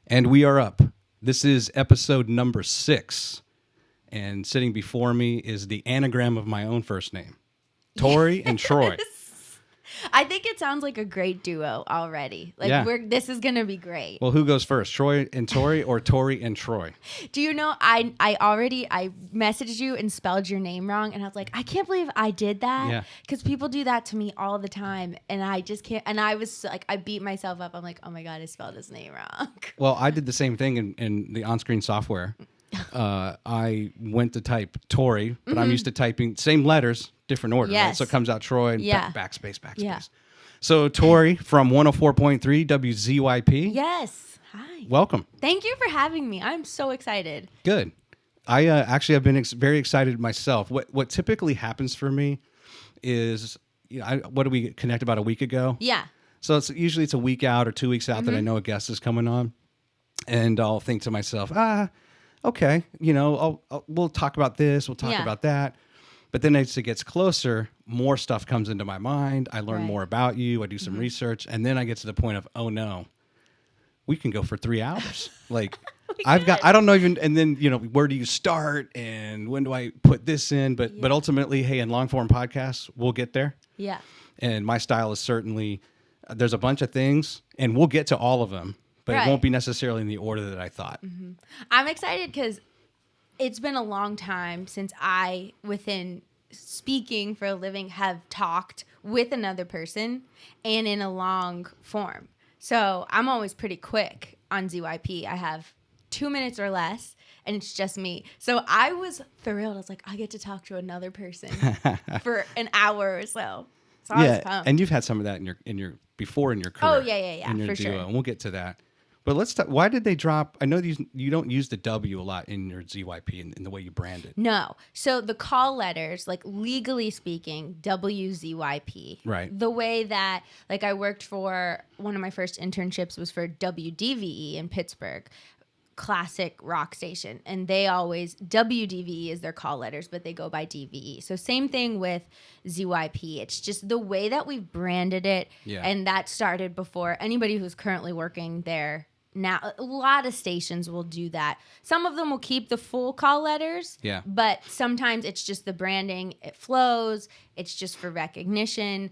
And we are up. This is episode number 6. And sitting before me is the anagram of my own first name, Tory and Troy. I think it sounds like a great duo already. This is going to be great. Well, who goes first, Troy and Tory or Tory and Troy? Do you know, I messaged you and spelled your name wrong, and I was like, I can't believe I did that. Yeah. Because people do that to me all the time, and I just can't. And I was like, I beat myself up. I'm like, oh my God, I spelled his name wrong. Well, I did the same thing in the on-screen software. I went to type Tory, but I'm used to typing same letters, different order. Yes. Right? So it comes out Troy and Yeah. backspace. Yeah. So Tory from 104.3 WZYP. Yes. Hi. Welcome. Thank you for having me. I'm so excited. Good. I actually have been very excited myself. What typically happens for me is, what do we connect about a week ago? Yeah. So it's usually a week out or 2 weeks out that I know a guest is coming on, and I'll think to myself, okay, we'll talk about this, we'll talk about that. But then as it gets closer, more stuff comes into my mind. I learn more about you. I do some research, and then I get to the point of, oh no, we can go for 3 hours. Like I don't know even, and then, where do you start and when do I put this in? But ultimately, hey, in long form podcasts, we'll get there. Yeah. And my style is certainly, there's a bunch of things and we'll get to all of them, but it won't be necessarily in the order that I thought. Mm-hmm. I'm excited because it's been a long time since I, within speaking for a living, have talked with another person and in a long form. So I'm always pretty quick on ZYP. I have 2 minutes or less, and it's just me. So I was thrilled. I was like, I get to talk to another person for an hour or so. So I was pumped. And you've had some of that in your career. Oh yeah, in your for duo, sure. and we'll get to that. But let's talk. Why did they drop? I know you don't use the W a lot in your ZYP in the way you brand it. No. So the call letters, like legally speaking, WZYP. Right. The way that, like, I worked for, one of my first internships was for WDVE in Pittsburgh, classic rock station. And they always, WDVE is their call letters, but they go by DVE. So same thing with ZYP. It's just the way that we've branded it. Yeah. And that started before anybody who's currently working there. Now, a lot of stations will do that. Some of them will keep the full call letters, but sometimes it's just the branding. It flows. It's just for recognition.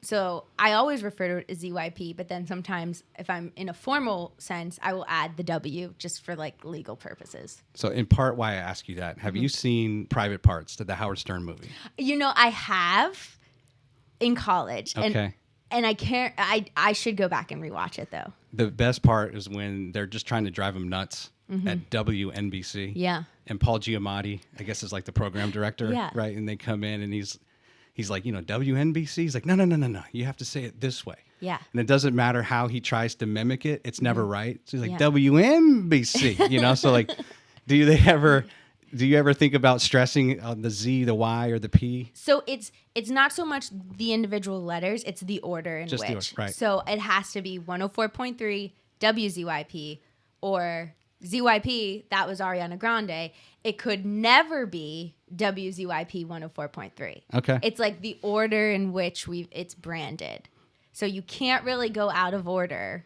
So I always refer to it as ZYP, but then sometimes if I'm in a formal sense, I will add the W just for like legal purposes. So in part why I ask you that, have you seen Private Parts, the Howard Stern movie? I have in college. Okay. And I can't. I should go back and rewatch it though. The best part is when they're just trying to drive him nuts at WNBC. Yeah. And Paul Giamatti, I guess, is like the program director, right? And they come in and he's like, WNBC. He's like, no. You have to say it this way. Yeah. And it doesn't matter how he tries to mimic it; it's never right. So he's like, WNBC. So like, do you ever think about stressing on the Z, the Y, or the P? So it's not so much the individual letters, it's the order in Just which. the order, right. So it has to be 104.3 WZYP or ZYP, that was Ariana Grande. It could never be WZYP 104.3. Okay. It's like the order in which it's branded. So you can't really go out of order.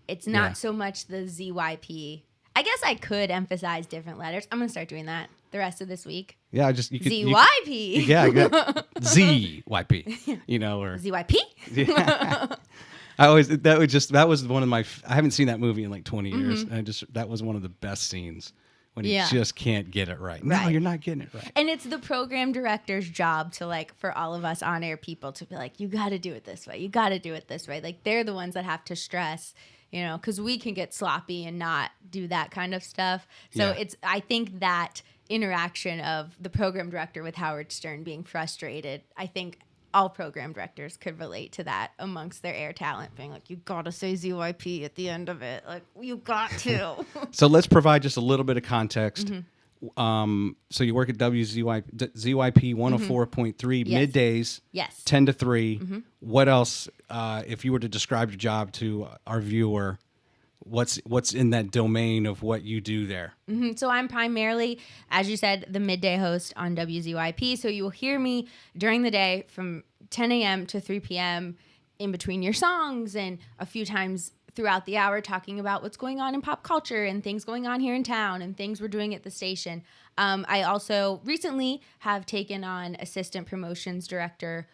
It's not so much the ZYP. I guess I could emphasize different letters. I'm going to start doing that the rest of this week. Yeah, ZYP. ZYP. Or ZYP? Yeah. that was one of my, I haven't seen that movie in like 20 years. And that was one of the best scenes when you just can't get it right. No, you're not getting it right. And it's the program director's job to, like, for all of us on-air people to be like, you got to do it this way. You got to do it this way. Like, they're the ones that have to stress, because we can get sloppy and not do that kind of stuff. So I think that interaction of the program director with Howard Stern being frustrated, I think all program directors could relate to that amongst their air talent, being like, you gotta say ZYP at the end of it. Like, you got to. So let's provide just a little bit of context. So you work at ZYP 104.3 middays, 10 to 3. What else, if you were to describe your job to our viewer, what's in that domain of what you do there? So I'm primarily, as you said, the midday host on WZYP. So you will hear me during the day from 10 a.m. to 3 p.m. in between your songs and a few times throughout the hour talking about what's going on in pop culture and things going on here in town and things we're doing at the station. I also recently have taken on assistant promotions director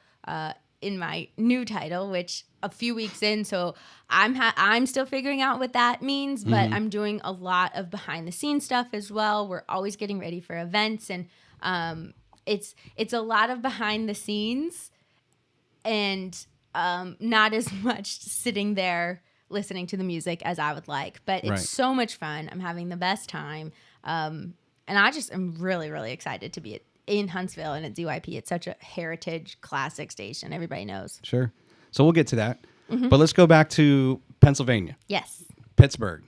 in my new title, which a few weeks in, so I'm still figuring out what that means, but I'm doing a lot of behind the scenes stuff as well. We're always getting ready for events, and it's a lot of behind the scenes and not as much sitting there listening to the music as I would like, but it's so much fun. I'm having the best time, and I just am really, really excited to be in Huntsville and at ZYP. It's such a heritage classic station. Everybody knows. Sure. So we'll get to that. But let's go back to Pennsylvania. Yes. Pittsburgh.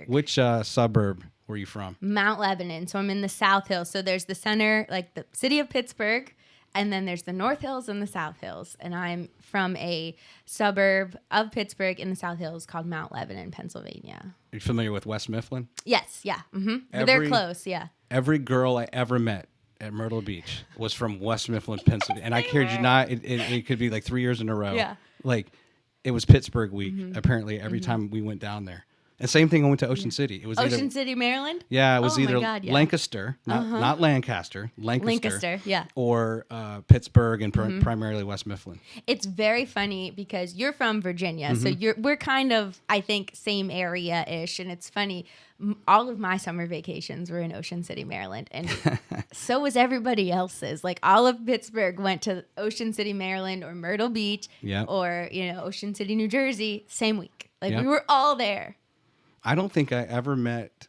Which suburb were you from? Mount Lebanon. So I'm in the South Hills. So there's the center, like the city of Pittsburgh, and then there's the North Hills and the South Hills. And I'm from a suburb of Pittsburgh in the South Hills called Mount Lebanon, Pennsylvania. Are you familiar with West Mifflin? Yes. Yeah. They're close. Yeah. Every girl I ever met at Myrtle Beach was from West Mifflin, Pennsylvania. And I kid you not, it could be like 3 years in a row. Yeah. Like, it was Pittsburgh week, apparently, every time we went down there. And same thing, I went to Ocean City. It was Ocean City, Maryland? Yeah, it was either Lancaster, not Lancaster, Lancaster, yeah. or Pittsburgh and primarily West Mifflin. It's very funny because you're from Virginia, so we're kind of, I think, same area-ish, and it's funny. All of my summer vacations were in Ocean City, Maryland, and so was everybody else's. Like, all of Pittsburgh went to Ocean City, Maryland, or Myrtle Beach, or Ocean City, New Jersey, same week. Like, we were all there. I don't think I ever met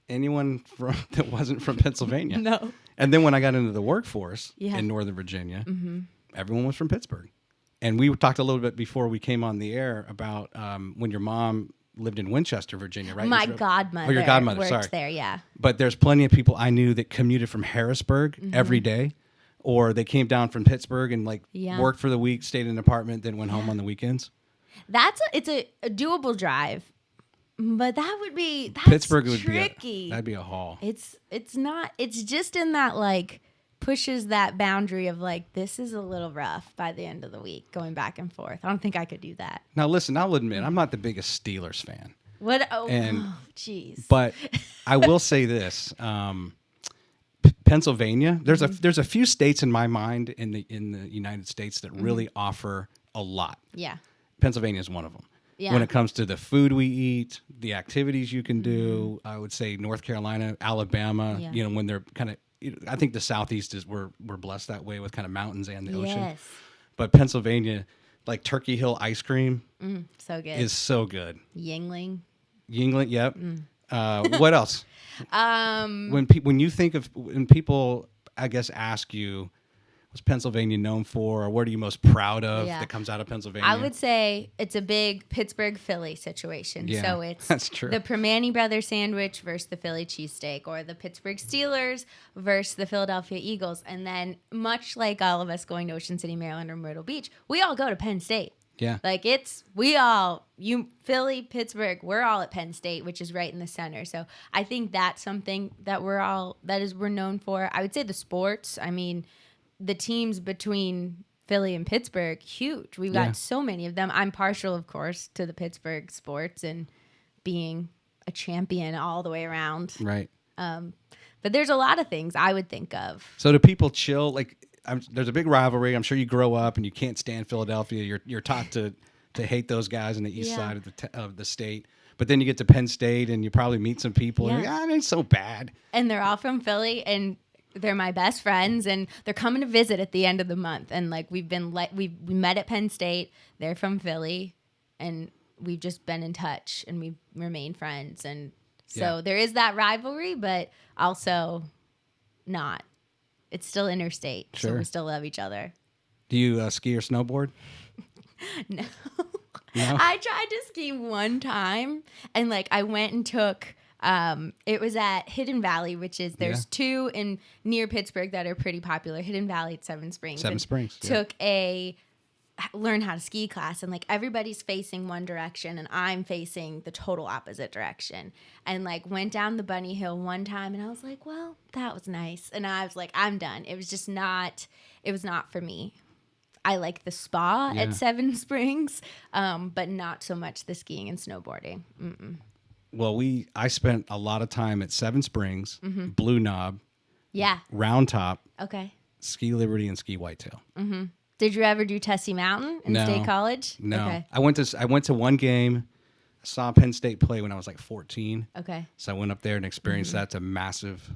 anyone that wasn't from Pennsylvania. No. And then when I got into the workforce in Northern Virginia, everyone was from Pittsburgh. And we talked a little bit before we came on the air about when your mom lived in Winchester, Virginia, right? My godmother. Oh, your godmother, worked there, yeah. But there's plenty of people I knew that commuted from Harrisburg every day, or they came down from Pittsburgh and worked for the week, stayed in an apartment, then went home on the weekends. It's a doable drive, but that's Pittsburgh would tricky. That'd be a haul. It's not. It's just in that pushes that boundary of this is a little rough by the end of the week, going back and forth. I don't think I could do that. Now listen, I'll admit I'm not the biggest Steelers fan. What? Oh, jeez. But I will say this: Pennsylvania. There's a few states in my mind in the United States that really offer a lot. Yeah. Pennsylvania is one of them. Yeah. When it comes to the food we eat, the activities you can do, I would say North Carolina, Alabama. Yeah. When they're kind of. I think the Southeast we're blessed that way with kind of mountains and the ocean. Yes. But Pennsylvania, like Turkey Hill ice cream, so good. is so good. Yingling, yep. What else? When people, I guess, ask you, what's Pennsylvania known for, or what are you most proud of that comes out of Pennsylvania? I would say it's a big Pittsburgh-Philly situation. Yeah, so it's that's true. The Pastrami Brothers sandwich versus the Philly cheesesteak, or the Pittsburgh Steelers versus the Philadelphia Eagles. And then, much like all of us going to Ocean City, Maryland, or Myrtle Beach, we all go to Penn State. Yeah. Philly, Pittsburgh, we're all at Penn State, which is right in the center. So I think that's something that we're known for. I would say the sports. I mean, the teams between Philly and Pittsburgh, huge. We've got so many of them. I'm partial, of course, to the Pittsburgh sports and being a champion all the way around. Right. But there's a lot of things I would think of. So do people chill? There's a big rivalry. I'm sure you grow up and you can't stand Philadelphia. You're taught to hate those guys on the east side of the state. But then you get to Penn State and you probably meet some people. And it ain't so bad. And they're all from Philly, and they're my best friends, and they're coming to visit at the end of the month. And we met at Penn State. They're from Philly, and we've just been in touch, and we've remained friends. And so there is that rivalry, but also not. It's still interstate, so we still love each other. Do you ski or snowboard? No. I tried to ski one time, and I went and took. It was at Hidden Valley, which is there's two near Pittsburgh that are pretty popular. Hidden Valley at Seven Springs. Took a learn how to ski class, and everybody's facing one direction, and I'm facing the total opposite direction. And went down the bunny hill one time, and I was like, well, that was nice. And I was like, I'm done. It was just not. It was not for me. I like the spa at Seven Springs, but not so much the skiing and snowboarding. Mm-mm. Well, I spent a lot of time at Seven Springs, Blue Knob, Round Top, Ski Liberty, and Ski Whitetail. Mm-hmm. Did you ever do Tessie Mountain in State College? No. Okay. I went to one game. I saw Penn State play when I was like 14. Okay. So I went up there and experienced that. It's a massive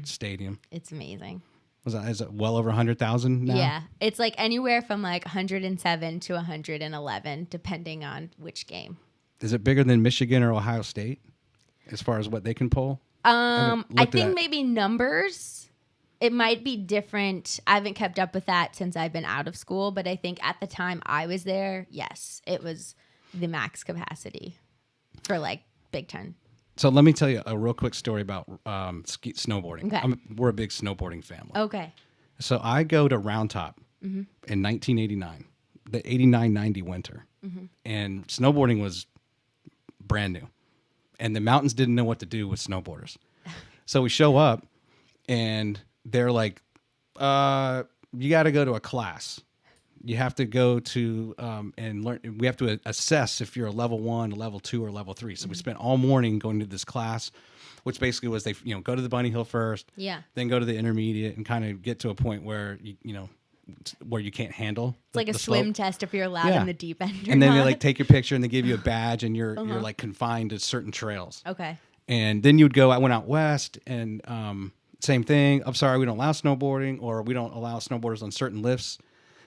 stadium. It's amazing. Is it well over 100,000 now? Yeah. It's like anywhere from like 107 to 111, depending on which game. Is it bigger than Michigan or Ohio State as far as what they can pull? I think maybe numbers. It might be different. I haven't kept up with that since I've been out of school, but I think at the time I was there, yes, it was the max capacity for like Big Ten. So let me tell you a real quick story about snowboarding. Okay. We're a big snowboarding family. Okay. So I go to Round Top in 1989, the 89-90 winter, and snowboarding was brand new, and the mountains didn't know what to do with snowboarders. So we show up, and they're like, you got to go to a class. You have to go to and learn. We have to assess if you're a level 1, a level 2, or level 3. So we spent all morning going to this class, which basically was they go to the bunny hill first, then go to the intermediate, and kind of get to a point where where you can't handle. It's like a swim test if you're allowed in the deep end. And then they like take your picture and they give you a badge, and you're like confined to certain trails. Okay. And then you'd go. I went out west, and same thing. I'm sorry, we don't allow snowboarding, or we don't allow snowboarders on certain lifts.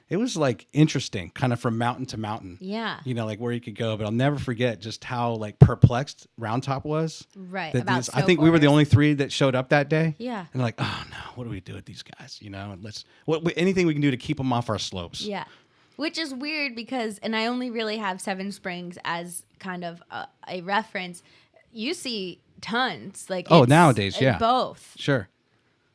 It was like interesting, kind of from mountain to mountain. Yeah. Like where you could go. But I'll never forget just how like perplexed Round Top was. Right. I think we were the only 3 that showed up that day. Yeah. And like, oh no, what do we do with these guys? And anything we can do to keep them off our slopes. Yeah. Which is weird because, and I only really have Seven Springs as kind of a reference. You see tons. Like nowadays, yeah. Both. Sure.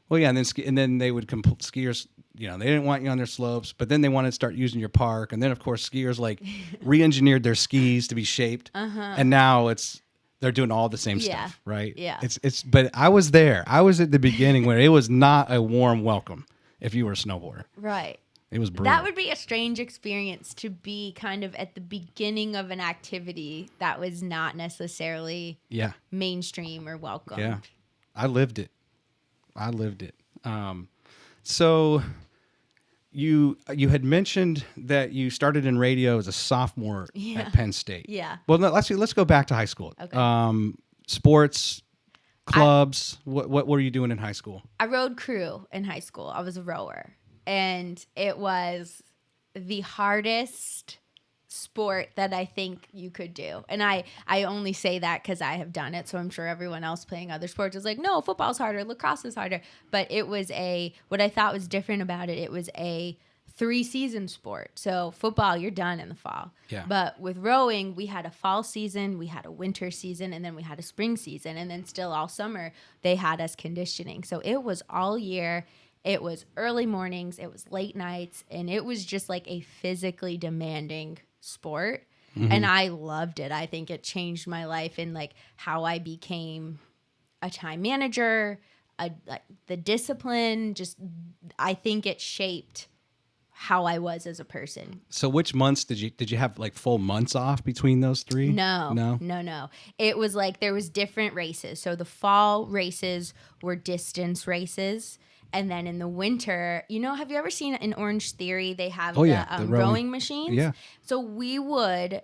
Well, yeah, and then they would skiers. They didn't want you on their slopes, but then they wanted to start using your park, and then of course skiers like re-engineered their skis to be shaped, and now they're doing all the same stuff, right? Yeah. But I was there. I was at the beginning where it was not a warm welcome if you were a snowboarder. Right. It was brutal. That would be a strange experience to be kind of at the beginning of an activity that was not necessarily mainstream or welcome. Yeah, I lived it. So you had mentioned that you started in radio as a sophomore at Penn State. Yeah. Well, let's go back to high school. Okay. Sports, clubs. What were you doing in high school? I rode crew in high school. I was a rower, and it was the hardest sport that I think you could do. And I only say that because I have done it, so I'm sure everyone else playing other sports is like, no, football's harder, lacrosse is harder. But it was what I thought was different about it, it was a 3-season sport. So football, you're done in the fall. Yeah. But with rowing, we had a fall season, we had a winter season, and then we had a spring season. And then still all summer, they had us conditioning. So it was all year. It was early mornings, it was late nights, and it was just like a physically demanding sport. And I loved it. I think it changed my life in like how I became a time manager, the discipline. Just I think it shaped how I was as a person. So which months did you have like full months off between those 3? No. It was like there was different races. So the fall races were distance races. And then in the winter, have you ever seen in Orange Theory, they have the rowing machines? Yeah. So we would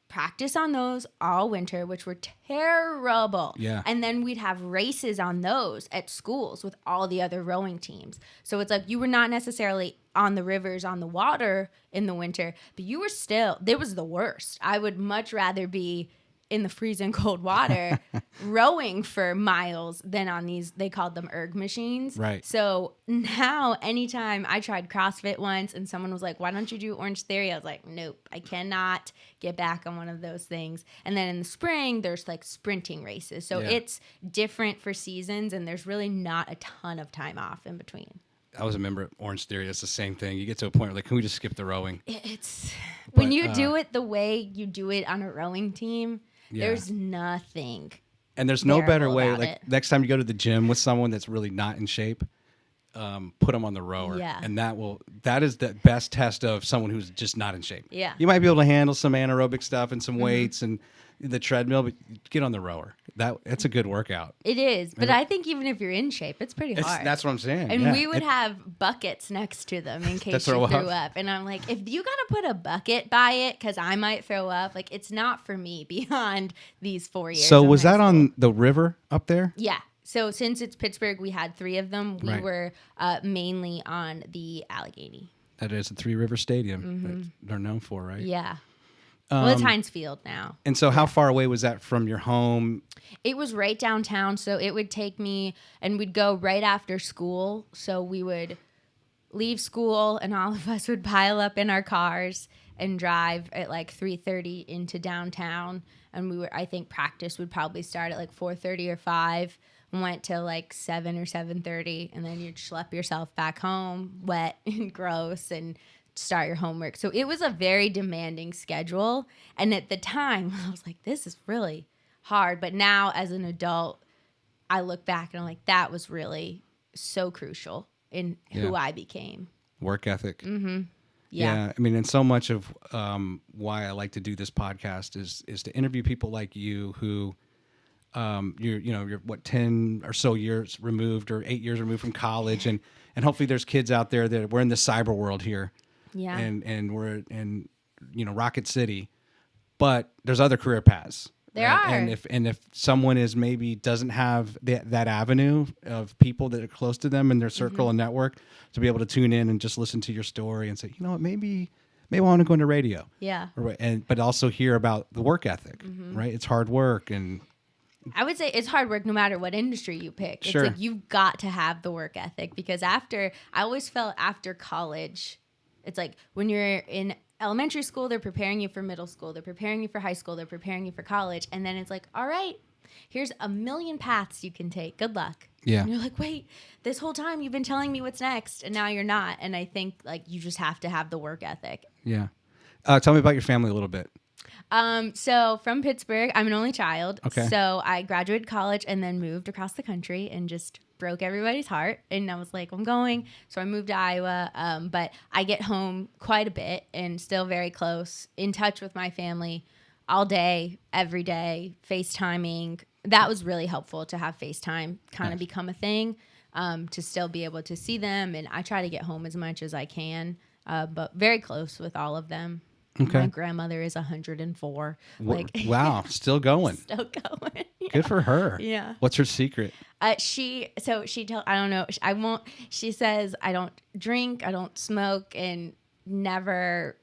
practice on those all winter, which were terrible. Yeah. And then we'd have races on those at schools with all the other rowing teams. So it's like you were not necessarily on the rivers, on the water in the winter, but you were still, it was the worst. I would much rather be in the freezing cold water rowing for miles than on these, they called them erg machines. Right. So now anytime I tried CrossFit once and someone was like, why don't you do Orange Theory? I was like, nope, I cannot get back on one of those things. And then in the spring, there's like sprinting races. So it's different for seasons and there's really not a ton of time off in between. I was a member of Orange Theory. It's the same thing. You get to a point where like, can we just skip the rowing? When you do it the way you do it on a rowing team, there's nothing. And there's no better way. Like next time you go to the gym with someone that's really not in shape, put them on the rower. Yeah. And that is the best test of someone who's just not in shape. Yeah. You might be able to handle some anaerobic stuff and some weights and the treadmill, but get on the rower. That's a good workout. It is. But I think even if you're in shape, it's pretty hard. That's what I'm saying. And we would have buckets next to them in case you threw up. And I'm like, if you got to put a bucket by it because I might throw up, like it's not for me beyond these 4 years. So was that on the river up there? Yeah. So since it's Pittsburgh, we had 3 of them. We were mainly on the Allegheny. That is a 3 River Stadium that they're known for, right? Yeah. Well, it's Heinz Field now. And so how far away was that from your home? It was right downtown, so it would take me, and we'd go right after school. So we would leave school, and all of us would pile up in our cars and drive at like 3:30 into downtown. And I think practice would probably start at like 4:30 or 5. Went till like 7 or 7:30, and then you'd schlep yourself back home, wet and gross, and start your homework. So it was a very demanding schedule. And at the time, I was like, this is really hard. But now as an adult, I look back and I'm like, that was really so crucial in who I became. Work ethic. Mm-hmm. Yeah. I mean, and so much of why I like to do this podcast is to interview people like you who you're what 10 or so years removed or 8 years removed from college, and hopefully there's kids out there that we're in the cyber world here. Yeah. And we're in Rocket City, but there's other career paths. There are. And if someone doesn't have that avenue of people that are close to them in their circle and network to be able to tune in and just listen to your story and say, you know what, maybe I want to go into radio. Yeah. But also hear about the work ethic, right? It's hard work. And I would say it's hard work no matter what industry you pick. Sure. It's like you've got to have the work ethic, because I always felt after college, it's like when you're in elementary school, they're preparing you for middle school, they're preparing you for high school, they're preparing you for college, and then it's like, all right, here's a million paths you can take. Good luck. Yeah. And you're like, wait, this whole time you've been telling me what's next, and now you're not. And I think like you just have to have the work ethic. Yeah. Tell me about your family a little bit. So from Pittsburgh, I'm an only child. Okay. So I graduated college and then moved across the country and just broke everybody's heart. And I was like, I'm going. So I moved to Iowa. But I get home quite a bit and still very close, in touch with my family all day, every day, FaceTiming. That was really helpful to have FaceTime kind of become a thing, to still be able to see them. And I try to get home as much as I can, but very close with all of them. Okay. My grandmother is 104. Wow, still going. Still going. Yeah. Good for her. Yeah. What's her secret? I don't know. I won't. She says I don't drink, I don't smoke, and never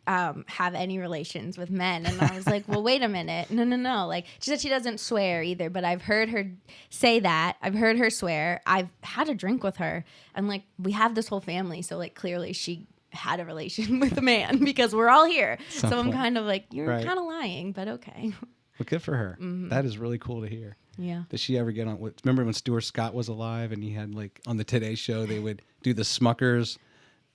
have any relations with men. And I was like, well, wait a minute. No. Like, she said she doesn't swear either, but I've heard her say that. I've heard her swear. I've had a drink with her, and like we have this whole family, so like clearly she had a relation with a man because we're all here. So I'm kind of like, you're kind of lying, but okay. Well, good for her. That is really cool to hear. Yeah. Did she ever get on? Remember when Stuart Scott was alive and he had like on the Today Show, they would do the Smuckers.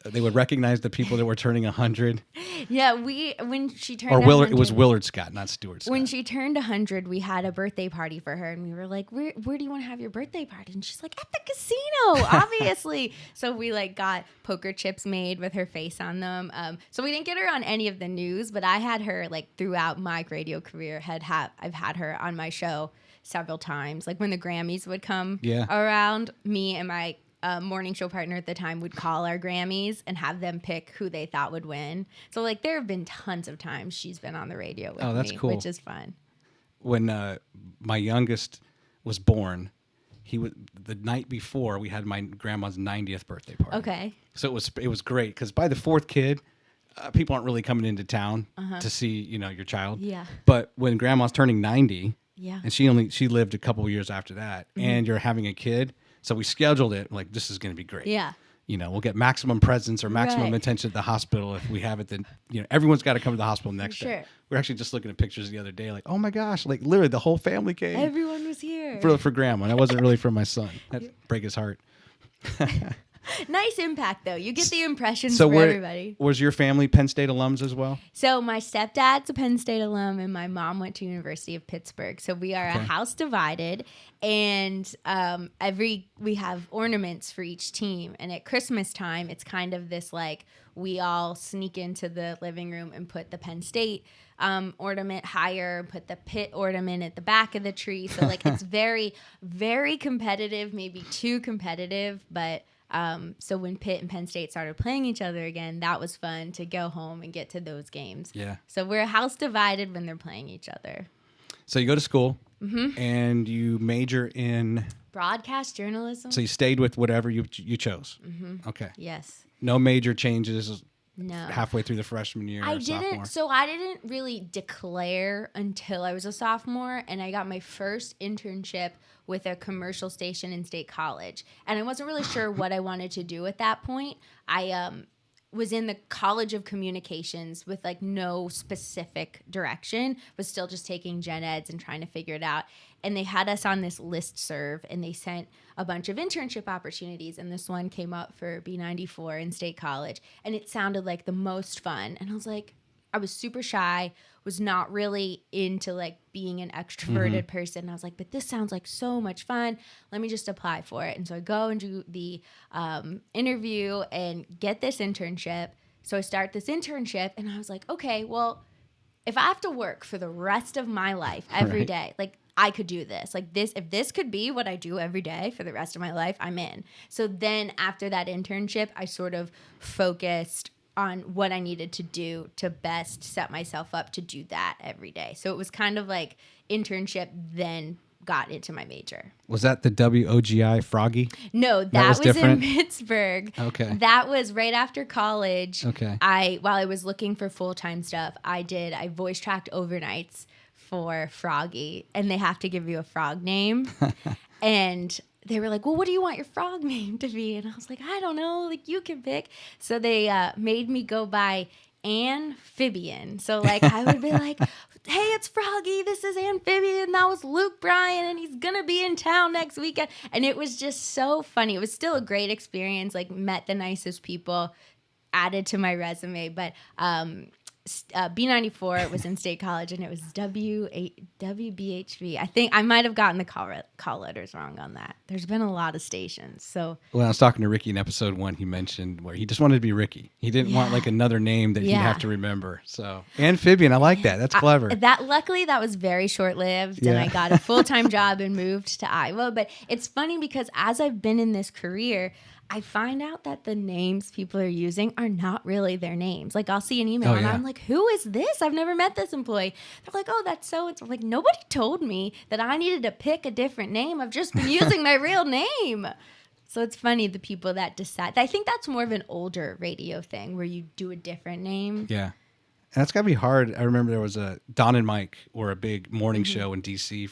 They would recognize the people that were turning 100. Yeah, when she turned 100. It was Willard Scott, not Stuart Scott. When she turned 100, we had a birthday party for her, and we were like, where do you want to have your birthday party? And she's like, at the casino, obviously. So we like got poker chips made with her face on them. So we didn't get her on any of the news, but I had her like throughout my radio career. I've had her on my show several times. Like when the Grammys would come around, me and my morning show partner at the time would call our Grammys and have them pick who they thought would win. So like there have been tons of times she's been on the radio with that's me, cool. which is fun. When my youngest was born, the night before we had my grandma's 90th birthday party. Okay. So it was great because by the fourth kid, people aren't really coming into town to see your child. Yeah. But when grandma's turning 90, and she lived a couple of years after that, and you're having a kid. So we scheduled it like this is going to be great. Yeah. We'll get maximum presents or maximum attention at the hospital if we have it. Then everyone's got to come to the hospital next day. We're actually just looking at pictures the other day, like oh my gosh, like literally the whole family came. Everyone was here for grandma. That wasn't really for my son. That'd break his heart. Nice impact, though. You get the impressions So for everybody. Was your family Penn State alums as well? So my stepdad's a Penn State alum, and my mom went to University of Pittsburgh. So we are a house divided, and we have ornaments for each team. And at Christmas time, it's kind of this like we all sneak into the living room and put the Penn State ornament higher, put the Pitt ornament at the back of the tree. So like it's very, very competitive, maybe too competitive, but. So when Pitt and Penn State started playing each other again, that was fun to go home and get to those games. Yeah. So we're a house divided when they're playing each other. So you go to school and you major in broadcast journalism. So you stayed with whatever you chose. Okay. Yes. No major changes. No. Halfway through the freshman year. I didn't really declare until I was a sophomore, and I got my first internship with a commercial station in State College. And I wasn't really sure what I wanted to do at that point. I was in the College of Communications with like no specific direction, was still just taking gen eds and trying to figure it out. And they had us on this listserv, and they sent a bunch of internship opportunities. And this one came up for B94 in State College. And it sounded like the most fun. And I was like, I was super shy, was not really into like being an extroverted person. And I was like, but this sounds like so much fun. Let me just apply for it. And so I go and do the interview and get this internship. So I start this internship, and I was like, okay, well, if I have to work for the rest of my life every day, like I could do this. Like this, if this could be what I do every day for the rest of my life, I'm in. So then after that internship, I sort of focused on what I needed to do to best set myself up to do that every day. So it was kind of like internship, then got into my major. Was that the WOGI Froggy? No, that was in Pittsburgh. Okay. That was right after college. Okay. While I was looking for full-time stuff, I voice tracked overnights for Froggy, and they have to give you a frog name. And they were like, well, what do you want your frog name to be? And I was like, I don't know. Like, you can pick. So they made me go by Amphibian. So, like, I would be like, hey, it's Froggy. This is Amphibian. That was Luke Bryan, and he's going to be in town next weekend. And it was just so funny. It was still a great experience. Like, met the nicest people, added to my resume. But B94 was in State College, and it was WBHV. I think I might have gotten the call letters wrong on that. There's been a lot of stations. So when I was talking to Ricky in episode 1, he mentioned where he just wanted to be Ricky. He didn't want like another name that he'd have to remember. So Amphibian, I like that. That's clever. Luckily, that was very short-lived, and I got a full-time job and moved to Iowa. But it's funny because as I've been in this career, I find out that the names people are using are not really their names. Like, I'll see an email and I'm like, who is this? I've never met this employee. They're like, oh, that's so. It's like, nobody told me that I needed to pick a different name. I've just been using my real name. So it's funny, the people that decide. I think that's more of an older radio thing where you do a different name. Yeah. And that's got to be hard. I remember there was a Don and Mike were a big morning show in D.C.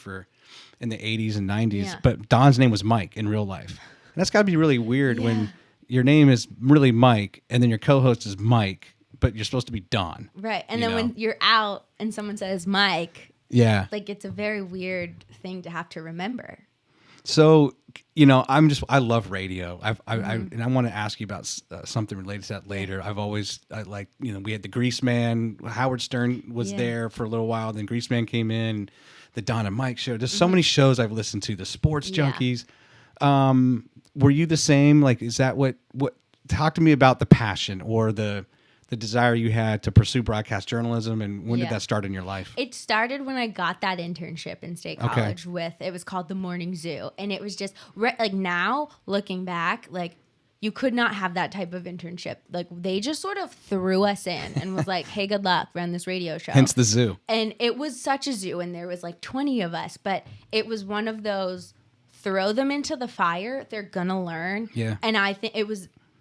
in the 80s and 90s. But Don's name was Mike in real life. And that's got to be really weird when your name is really Mike and then your co-host is Mike, but you're supposed to be Don. Right. And then when you're out and someone says Mike, like it's a very weird thing to have to remember. So, I love radio. And I want to ask you about something related to that later. We had the Grease Man. Howard Stern was there for a little while. Then Grease Man came in, the Don and Mike show. There's so many shows I've listened to, the Sports Junkies. Were you the same? Like, is that what talk to me about the passion or the desire you had to pursue broadcast journalism, and when did that start in your life? It started when I got that internship in State College it was called the Morning Zoo. And it was just like, now looking back, like, you could not have that type of internship. Like, they just sort of threw us in and was like, hey, good luck, run this radio show. Hence the zoo. And it was such a zoo, and there was like 20 of us, but it was one of those, throw them into the fire, they're gonna learn. Yeah. And I think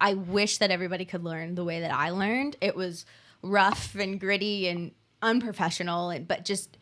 I wish that everybody could learn the way that I learned. It was rough and gritty and unprofessional, but just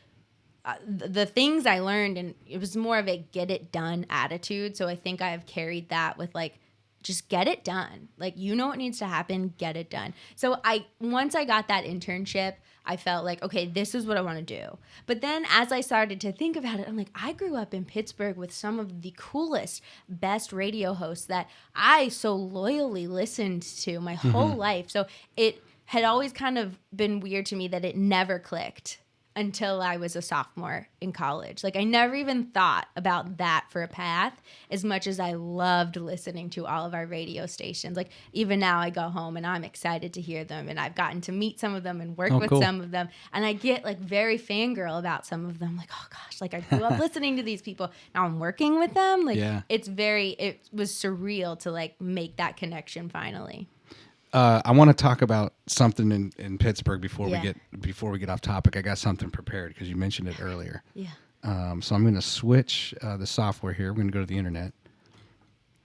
the things I learned, and it was more of a get it done attitude. So I think I have carried that with like, just get it done. Like, what needs to happen, get it done. So once I got that internship, I felt like, okay, this is what I want to do. But then as I started to think about it, I'm like, I grew up in Pittsburgh with some of the coolest, best radio hosts that I so loyally listened to my whole life. So it had always kind of been weird to me that it never clicked until I was a sophomore in college. Like, I never even thought about that for a path as much as I loved listening to all of our radio stations. Like, even now I go home and I'm excited to hear them, and I've gotten to meet some of them and work with some of them, and I get like very fangirl about some of them. Like, oh gosh, like I grew up listening to these people. Now I'm working with them. Like, it was surreal to like make that connection finally. I want to talk about something in Pittsburgh before we get off topic. I got something prepared because you mentioned it earlier. Yeah. So I'm going to switch the software here. We're going to go to the internet.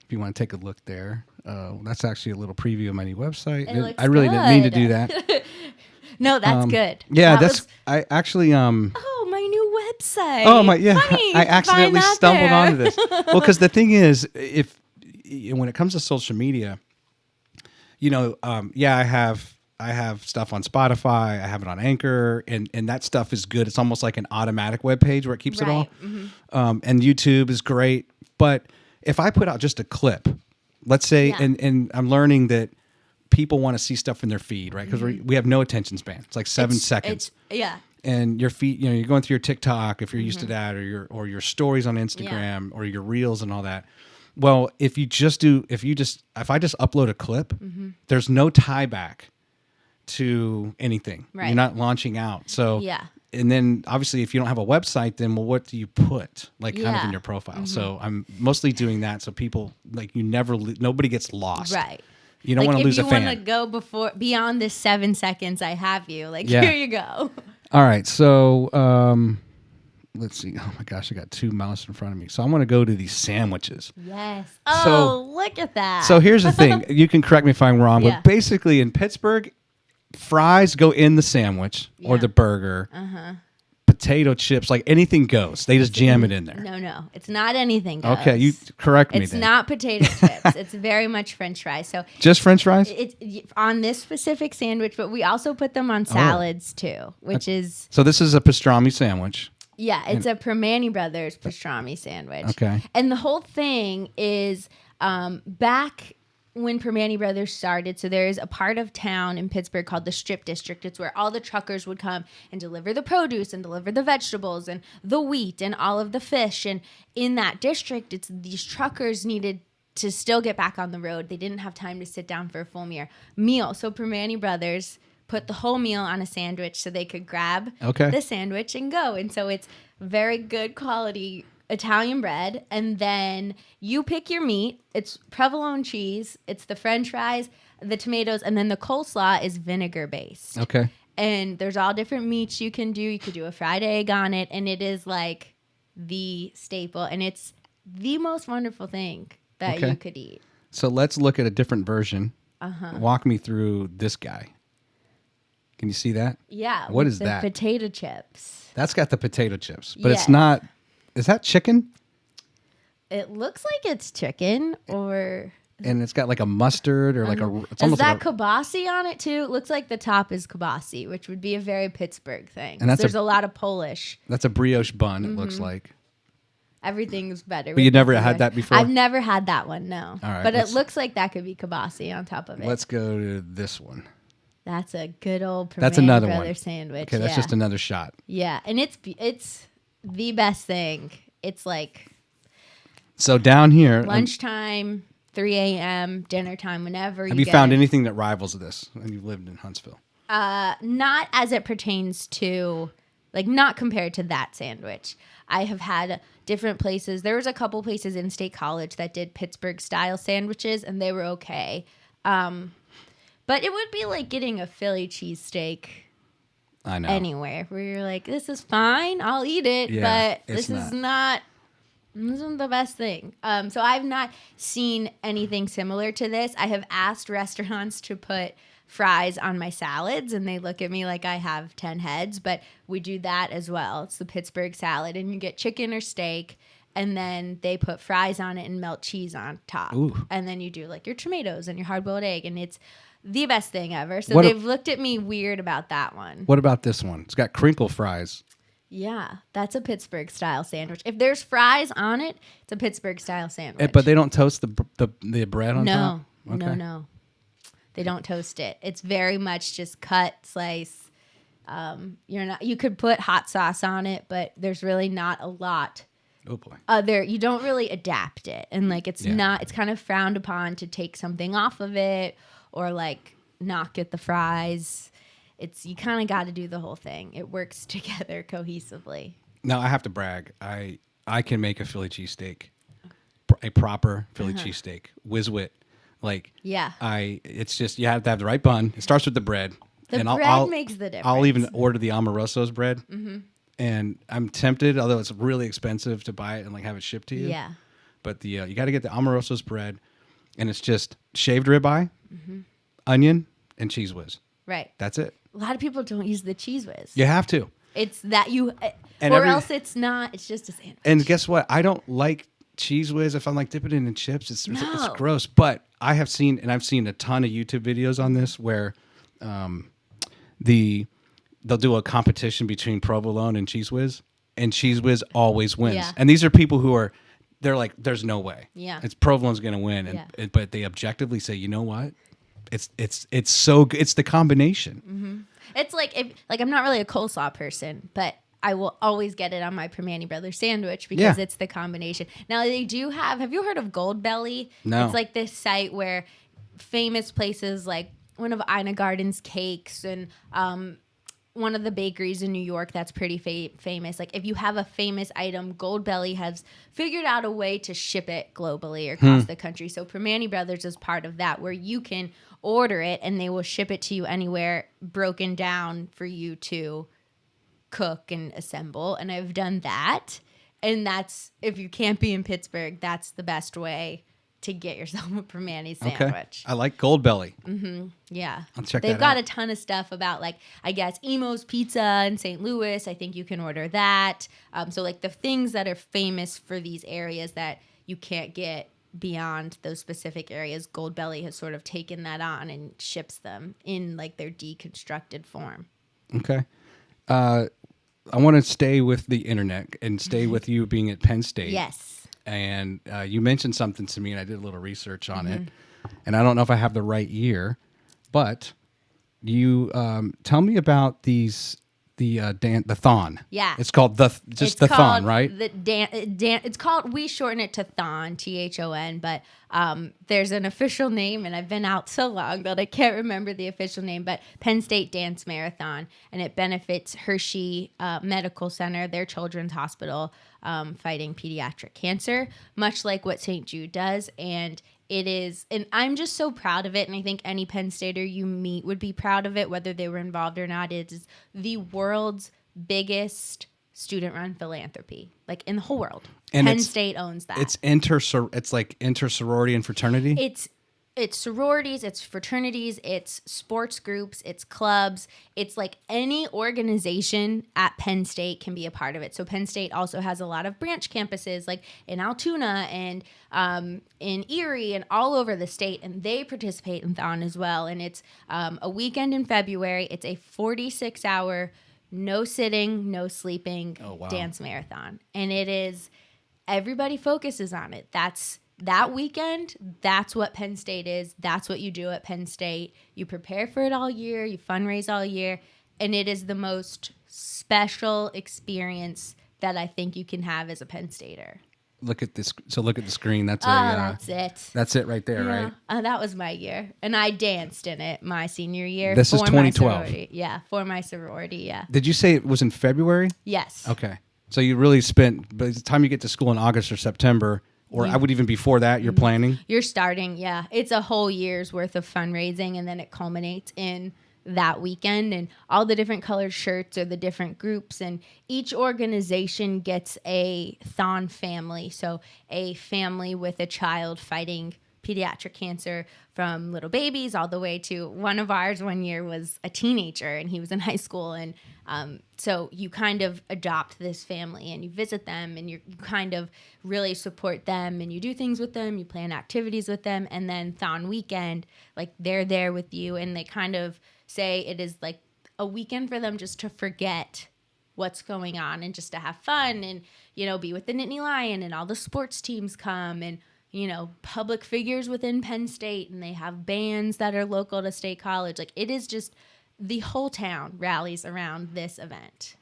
If you want to take a look there, that's actually a little preview of my new website. I really didn't mean to do that. No, that's good. Yeah, I actually Oh, my new website. Oh my, yeah. Funny, I accidentally stumbled onto this. Well, because the thing is, when it comes to social media. You know, I have stuff on Spotify. I have it on Anchor, and that stuff is good. It's almost like an automatic web page where it keeps it all. Mm-hmm. And YouTube is great. But if I put out just a clip, let's say, and I'm learning that people want to see stuff in their feed, right? Because we have no attention span. It's like 7 seconds. And your feed, you know, you're going through your TikTok if you're used to that, or your stories on Instagram, or your reels and all that. Well, if I just upload a clip, there's no tie back to anything. Right. You're not launching out. So, and then obviously if you don't have a website, then what do you put kind of in your profile? So I'm mostly doing that. So people nobody gets lost. Right. You don't want to lose a fan. If you want to go beyond the 7 seconds I have you, here you go. All right. So, let's see. Oh my gosh, I got 2 mouse in front of me. So I'm going to go to these sandwiches. Yes. Oh, look at that. So here's the thing. You can correct me if I'm wrong, but basically in Pittsburgh, fries go in the sandwich or the burger. Potato chips, like anything goes. They just jam it in there. No. It's not anything goes. Okay, you correct me then. It's not potato chips. It's very much French fries. So just French fries? It's on this specific sandwich, but we also put them on salads too, which is... So this is a pastrami sandwich. Yeah, it's a Pastrami Brothers pastrami sandwich. Okay. And the whole thing is back when Pastrami Brothers started, so there is a part of town in Pittsburgh called the Strip District. It's where all the truckers would come and deliver the produce and deliver the vegetables and the wheat and all of the fish. And in that district, these truckers needed to still get back on the road. They didn't have time to sit down for a full meal. So Pastrami Brothers put the whole meal on a sandwich so they could grab the sandwich and go. And so it's very good quality Italian bread. And then you pick your meat. It's provolone cheese. It's the French fries, the tomatoes, and then the coleslaw is vinegar based. Okay. And there's all different meats you can do. You could do a fried egg on it. And it is like the staple. And it's the most wonderful thing that you could eat. So let's look at a different version. Walk me through this guy. Can you see that? Yeah. What is that? Potato chips. That's got the potato chips, but it's not. Is that chicken? It looks like it's chicken, or. And it's got like a mustard or like a. It's almost like kibasi on it too. It looks like the top is kibasi, which would be a very Pittsburgh thing. And there's a lot of Polish. That's a brioche bun. It looks like. Everything's better. But you never had that before? I've never had that one. No. All right, but it looks like that could be kibasi on top of it. Let's go to this one. That's a good old That's another Brother one. sandwich. Okay, that's just another shot. Yeah, and it's the best thing. It's like so down here lunchtime, 3 a.m., dinner time, whenever you have you found anything that rivals this when you've lived in Huntsville? Not as it pertains to not compared to that sandwich. I have had different places. There was a couple places in State College that did Pittsburgh style sandwiches, and they were okay. But it would be like getting a Philly cheesesteak anywhere where you're like, this is fine, I'll eat it, but this isn't the best thing. So I've not seen anything similar to this. I have asked restaurants to put fries on my salads, and they look at me like I have 10 heads, but we do that as well. It's the Pittsburgh salad, and you get chicken or steak, and then they put fries on it and melt cheese on top. Ooh. And then you do like your tomatoes and your hard-boiled egg, and it's the best thing ever. So What they've looked at me weird about that one. What about this one? It's got crinkle fries. Yeah, that's a Pittsburgh style sandwich. If there's fries on it, it's a Pittsburgh style sandwich. But they don't toast the bread on top? No. They don't toast it. It's very much just cut, slice. You could put hot sauce on it, but there's really not a lot. Oh boy. You don't really adapt it. And like it's kind of frowned upon to take something off of it or like not get the fries. You kind of got to do the whole thing. It works together cohesively. Now I have to brag. I can make a Philly cheesesteak, a proper Philly cheesesteak, whiz-wit. Like, yeah. It's just you have to have the right bun. It starts with the bread. The bread makes the difference. I'll even order the Amoroso's bread. Mm-hmm. And I'm tempted, although it's really expensive to buy it and like have it shipped to you. Yeah. But you got to get the Amoroso's bread, and it's just shaved ribeye, onion, and cheese whiz. Right. That's it. A lot of people don't use the cheese whiz. You have to. It's that else it's not. It's just a sandwich. And guess what? I don't like cheese whiz if I'm like dipping it in chips. It's gross. But I've seen a ton of YouTube videos on this where they'll do a competition between provolone and cheese whiz, and cheese whiz always wins. Yeah. And these are people who they're like, there's no way. Yeah. It's provolone's going to win. But they objectively say, you know what? It's so good. It's the combination. Mm-hmm. It's like I'm not really a coleslaw person, but I will always get it on my Pastrami Brothers sandwich because it's the combination. Now they do have you heard of Gold Belly? No. It's like this site where famous places like one of Ina Garden's cakes and one of the bakeries in New York that's pretty famous. Like if you have a famous item, Gold Belly has figured out a way to ship it globally across the country. So Pastrami Brothers is part of that, where you can order it and they will ship it to you anywhere, broken down for you to cook and assemble. And I've done that. And that's, if you can't be in Pittsburgh, that's the best way to get yourself a Pastrami sandwich. Okay. I like Gold Belly. Mm-hmm. Yeah. I'll check that out. They've got a ton of stuff about, like, I guess, Emo's Pizza in St. Louis. I think you can order that. So, like, the things that are famous for these areas that you can't get beyond those specific areas, Gold Belly has sort of taken that on and ships them in, like, their deconstructed form. Okay. I want to stay with the internet and stay with you being at Penn State. Yes. And you mentioned something to me, and I did a little research on it. And I don't know if I have the right year, but you tell me about the thon. Yeah, it's called the thon, right? It's called. We shorten it to thon, THON. But there's an official name, and I've been out so long that I can't remember the official name. But Penn State Dance Marathon, and it benefits Hershey Medical Center, their children's hospital, fighting pediatric cancer, much like what St. Jude does. And it is, and I'm just so proud of it, and I think any Penn Stater you meet would be proud of it, whether they were involved or not. It is the world's biggest student-run philanthropy, like in the whole world. And Penn State owns that. It's like inter-sorority and fraternity? It's sororities, it's fraternities, it's sports groups, it's clubs. It's like any organization at Penn State can be a part of it. So Penn State also has a lot of branch campuses like in Altoona and in Erie and all over the state, and they participate in Thon as well. And it's a weekend in February. It's a 46-hour, no sitting, no sleeping dance marathon. And it is, everybody focuses on it. That weekend, that's what Penn State is. That's what you do at Penn State. You prepare for it all year. You fundraise all year. And it is the most special experience that I think you can have as a Penn Stater. Look at this. So look at the screen. That's it. That's it right there, right? That was my year. And I danced in it my senior year. This is 2012. For my sorority, yeah. Did you say it was in February? Yes. Okay. So you really spent, by the time you get to school in August or September, or I would even before that, you're planning? You're starting, yeah. It's a whole year's worth of fundraising, and then it culminates in that weekend, and all the different colored shirts are the different groups, and each organization gets a Thon family, so a family with a child fighting pediatric cancer from little babies all the way to one of ours one year was a teenager and he was in high school. And so you kind of adopt this family and you visit them and you kind of really support them and you do things with them, you plan activities with them. And then Thon weekend, like they're there with you and they kind of say it is like a weekend for them just to forget what's going on and just to have fun and, you know, be with the Nittany Lion and all the sports teams come and, you know, public figures within Penn State and they have bands that are local to State College. Like it is just the whole town rallies around this event.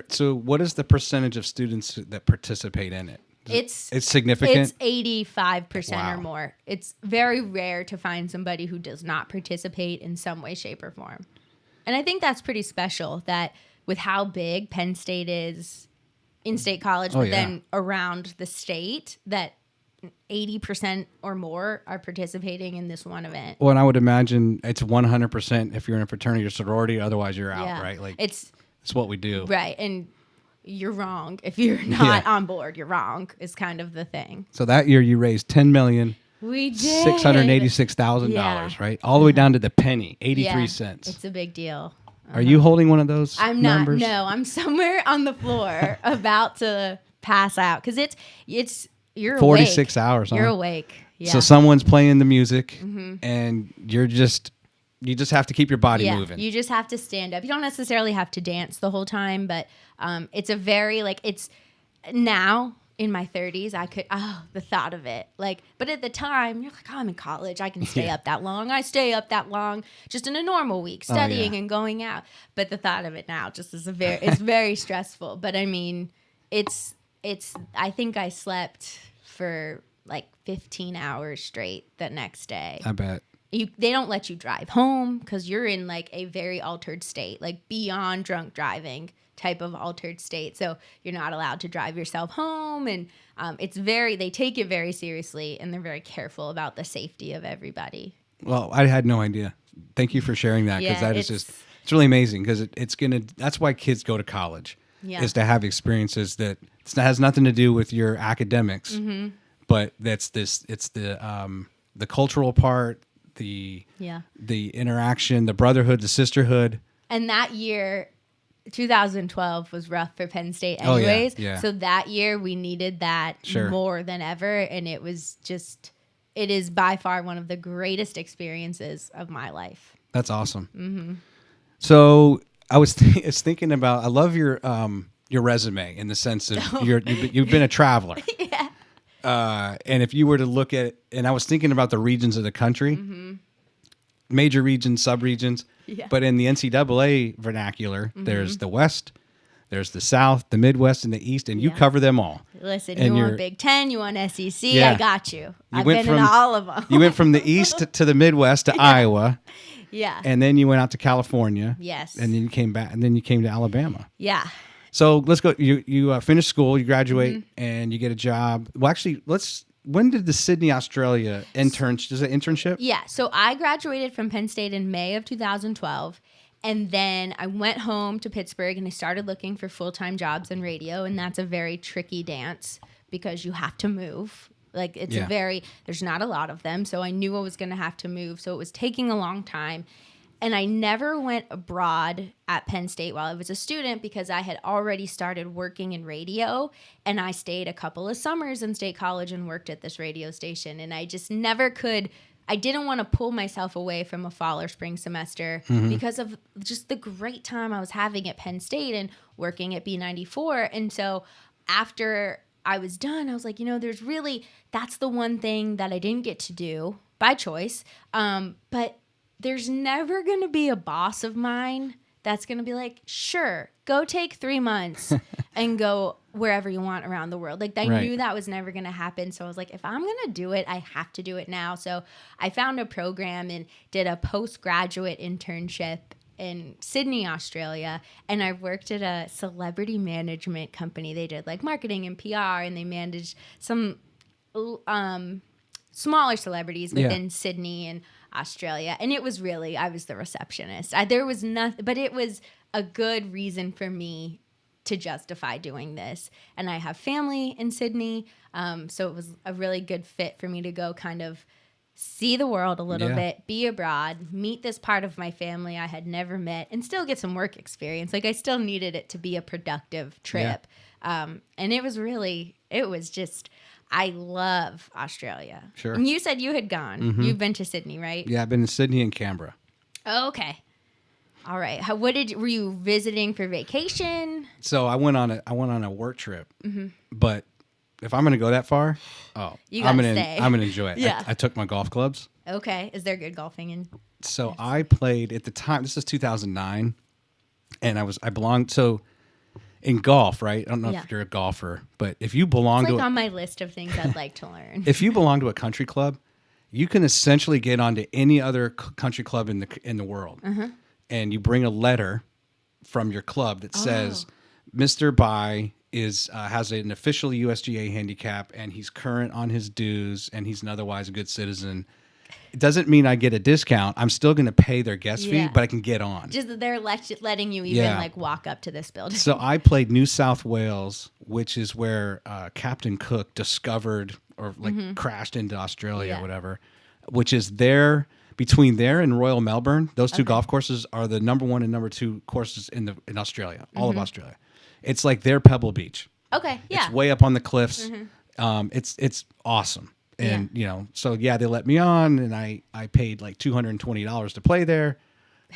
So what is the percentage of students that participate in it? It's significant? It's 85% Wow. or more. It's very rare to find somebody who does not participate in some way, shape, or form. And I think that's pretty special that with how big Penn State is in State College, but then around the state, that 80% or more are participating in this one event. Well, and I would imagine it's 100% if you're in a fraternity or sorority, otherwise you're out, right? Like it's what we do. Right, and you're wrong. If you're not on board, you're wrong is kind of the thing. So that year you raised We did. $686,000, right? All the way down to the penny, 83 cents. It's a big deal. Are you holding one of those I'm not. numbers? No, I'm somewhere on the floor about to pass out because you're 46 awake. hours. You're huh? awake. Yeah. So someone's playing the music, and you just have to keep your body moving. You just have to stand up. You don't necessarily have to dance the whole time, but it's a very it's now. In my 30s, the thought of it. But at the time, you're like, I'm in college. I can stay up that long. I stay up that long just in a normal week, studying and going out. But the thought of it now just is it's very stressful. But I mean, I think I slept for 15 hours straight the next day. I bet. They don't let you drive home because you're in a very altered state, beyond drunk driving type of altered state. So you're not allowed to drive yourself home. And they take it very seriously and they're very careful about the safety of everybody. Well, I had no idea. Thank you for sharing that because it's really amazing because that's why kids go to college is to have experiences that has nothing to do with your academics, but it's the cultural part, the interaction, the brotherhood, the sisterhood. And that year, 2012 was rough for Penn State anyways. So that year we needed that more than ever. And it is by far one of the greatest experiences of my life. That's awesome. So I was thinking about, I love your resume in the sense of you've been a traveler. And if you were to look at, and I was thinking about the regions of the country, major regions, sub-regions. But in the NCAA vernacular, there's the West, there's the South, the Midwest, and the East, and you cover them all. Listen, you want Big Ten, you want SEC, I got you. I've been in all of them. You went from the East to the Midwest to Iowa. Yeah. And then you went out to California. Yes. And then you came back, and then you came to Alabama. Yeah. So let's go. You finish school, you graduate, and you get a job. Well, actually, when did the Sydney, Australia internship? Yeah. So I graduated from Penn State in May of 2012. And then I went home to Pittsburgh and I started looking for full-time jobs in radio. And that's a very tricky dance because you have to move. There's not a lot of them. So I knew I was going to have to move. So it was taking a long time. And I never went abroad at Penn State while I was a student because I had already started working in radio. And I stayed a couple of summers in State College and worked at this radio station. And I just never could. I didn't want to pull myself away from a fall or spring semester because of just the great time I was having at Penn State and working at B94. And so after I was done, I was like, that's the one thing that I didn't get to do by choice. But there's never going to be a boss of mine that's going to be like, sure, go take 3 months and go wherever you want around the world. I knew that was never going to happen. So I was like, if I'm going to do it, I have to do it now. So I found a program and did a postgraduate internship in Sydney, Australia. And I worked at a celebrity management company. They did marketing and PR, and they managed some smaller celebrities within Sydney and Australia. And it was I was the receptionist. There was nothing, but it was a good reason for me to justify doing this. And I have family in Sydney. So it was a really good fit for me to go kind of see the world a little bit, be abroad, meet this part of my family I had never met, and still get some work experience. Like I still needed it to be a productive trip. And it was just, I love Australia. Sure. And you said you had gone. Mm-hmm. You've been to Sydney, right? Yeah, I've been to Sydney and Canberra. Oh, okay. All right. Were you visiting for vacation? So I went on a work trip, but if I'm going to go that far, I'm going to enjoy it. Yeah. I took my golf clubs. Okay. Is there good golfing in? So I played at the time, this is 2009, and I belonged, so in golf, right? I don't know if you're a golfer, but if you belong it's to like on my list of things I'd like to learn. If you belong to a country club, you can essentially get onto any other country club in the world. And you bring a letter from your club that says, Mr. Bai has an official USGA handicap, and he's current on his dues, and he's otherwise a good citizen. It doesn't mean I get a discount. I'm still going to pay their guest fee, but I can get on. Just that they're letting you even like walk up to this building. So I played New South Wales, which is where Captain Cook discovered or crashed into Australia or whatever, which is between there and Royal Melbourne. Those two golf courses are the number 1 and number 2 courses in Australia, all of Australia. It's like their Pebble Beach. Okay, yeah. It's way up on the cliffs. It's awesome. And, they let me on, and I paid like $220 to play there.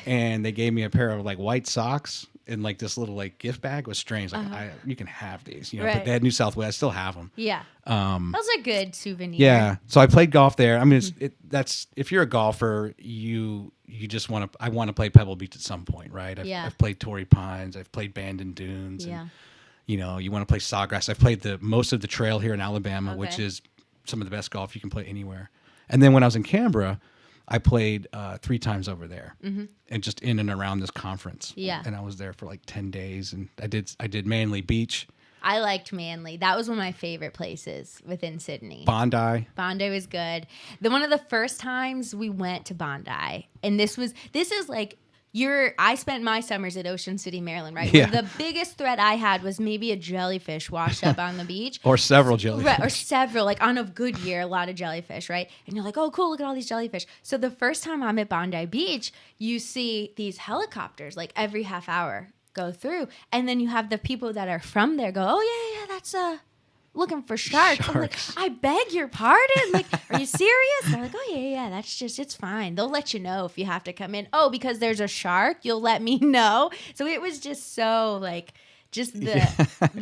And they gave me a pair of like white socks and like this little like gift bag. It was strange. Like you can have these, but they had New South Wales. I still have them. Yeah. Those are good souvenirs. Yeah. So I played golf there. I mean, that's, if you're a golfer, you just I want to play Pebble Beach at some point, right? I've played Tory Pines. I've played Bandon Dunes. Yeah. And, you want to play Sawgrass. I've played most of the trail here in Alabama, which is some of the best golf you can play anywhere. And then when I was in Canberra, I played 3 times over there, and just in and around this conference. Yeah. And I was there for like 10 days, and I did Manly Beach. I liked Manly. That was one of my favorite places within Sydney. Bondi was good. One of the first times we went to Bondi, and this is like I spent my summers at Ocean City, Maryland, right? Yeah. The biggest threat I had was maybe a jellyfish washed up on the beach. Or several jellyfish. Right, or several, like on a good year, a lot of jellyfish, right? And you're like, oh, cool, look at all these jellyfish. So the first time I'm at Bondi Beach, you see these helicopters like every half hour go through. And then you have the people that are from there go, oh, yeah, that's looking for sharks. I'm like, I beg your pardon? Like, are you serious? And they're like, oh, yeah, that's just, it's fine. They'll let you know if you have to come in. Oh, because there's a shark, you'll let me know. So it was just so, like, just the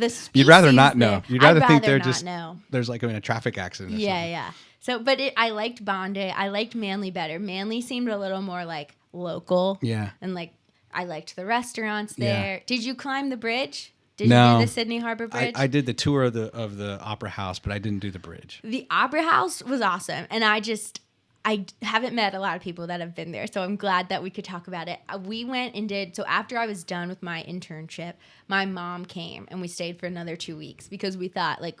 species. You'd rather not know. You'd rather think they're just, know. There's like a traffic accident or something. Yeah. So, but I liked Bondi. I liked Manly better. Manly seemed a little more, like, local. Yeah. And, like, I liked the restaurants there. Yeah. Did you climb the bridge? Did you do the Sydney Harbor Bridge? I did the tour of the Opera House, but I didn't do the bridge. The Opera House was awesome, and I haven't met a lot of people that have been there, so I'm glad that we could talk about it. We went and so after I was done with my internship, my mom came, and we stayed for another 2 weeks because we thought, like,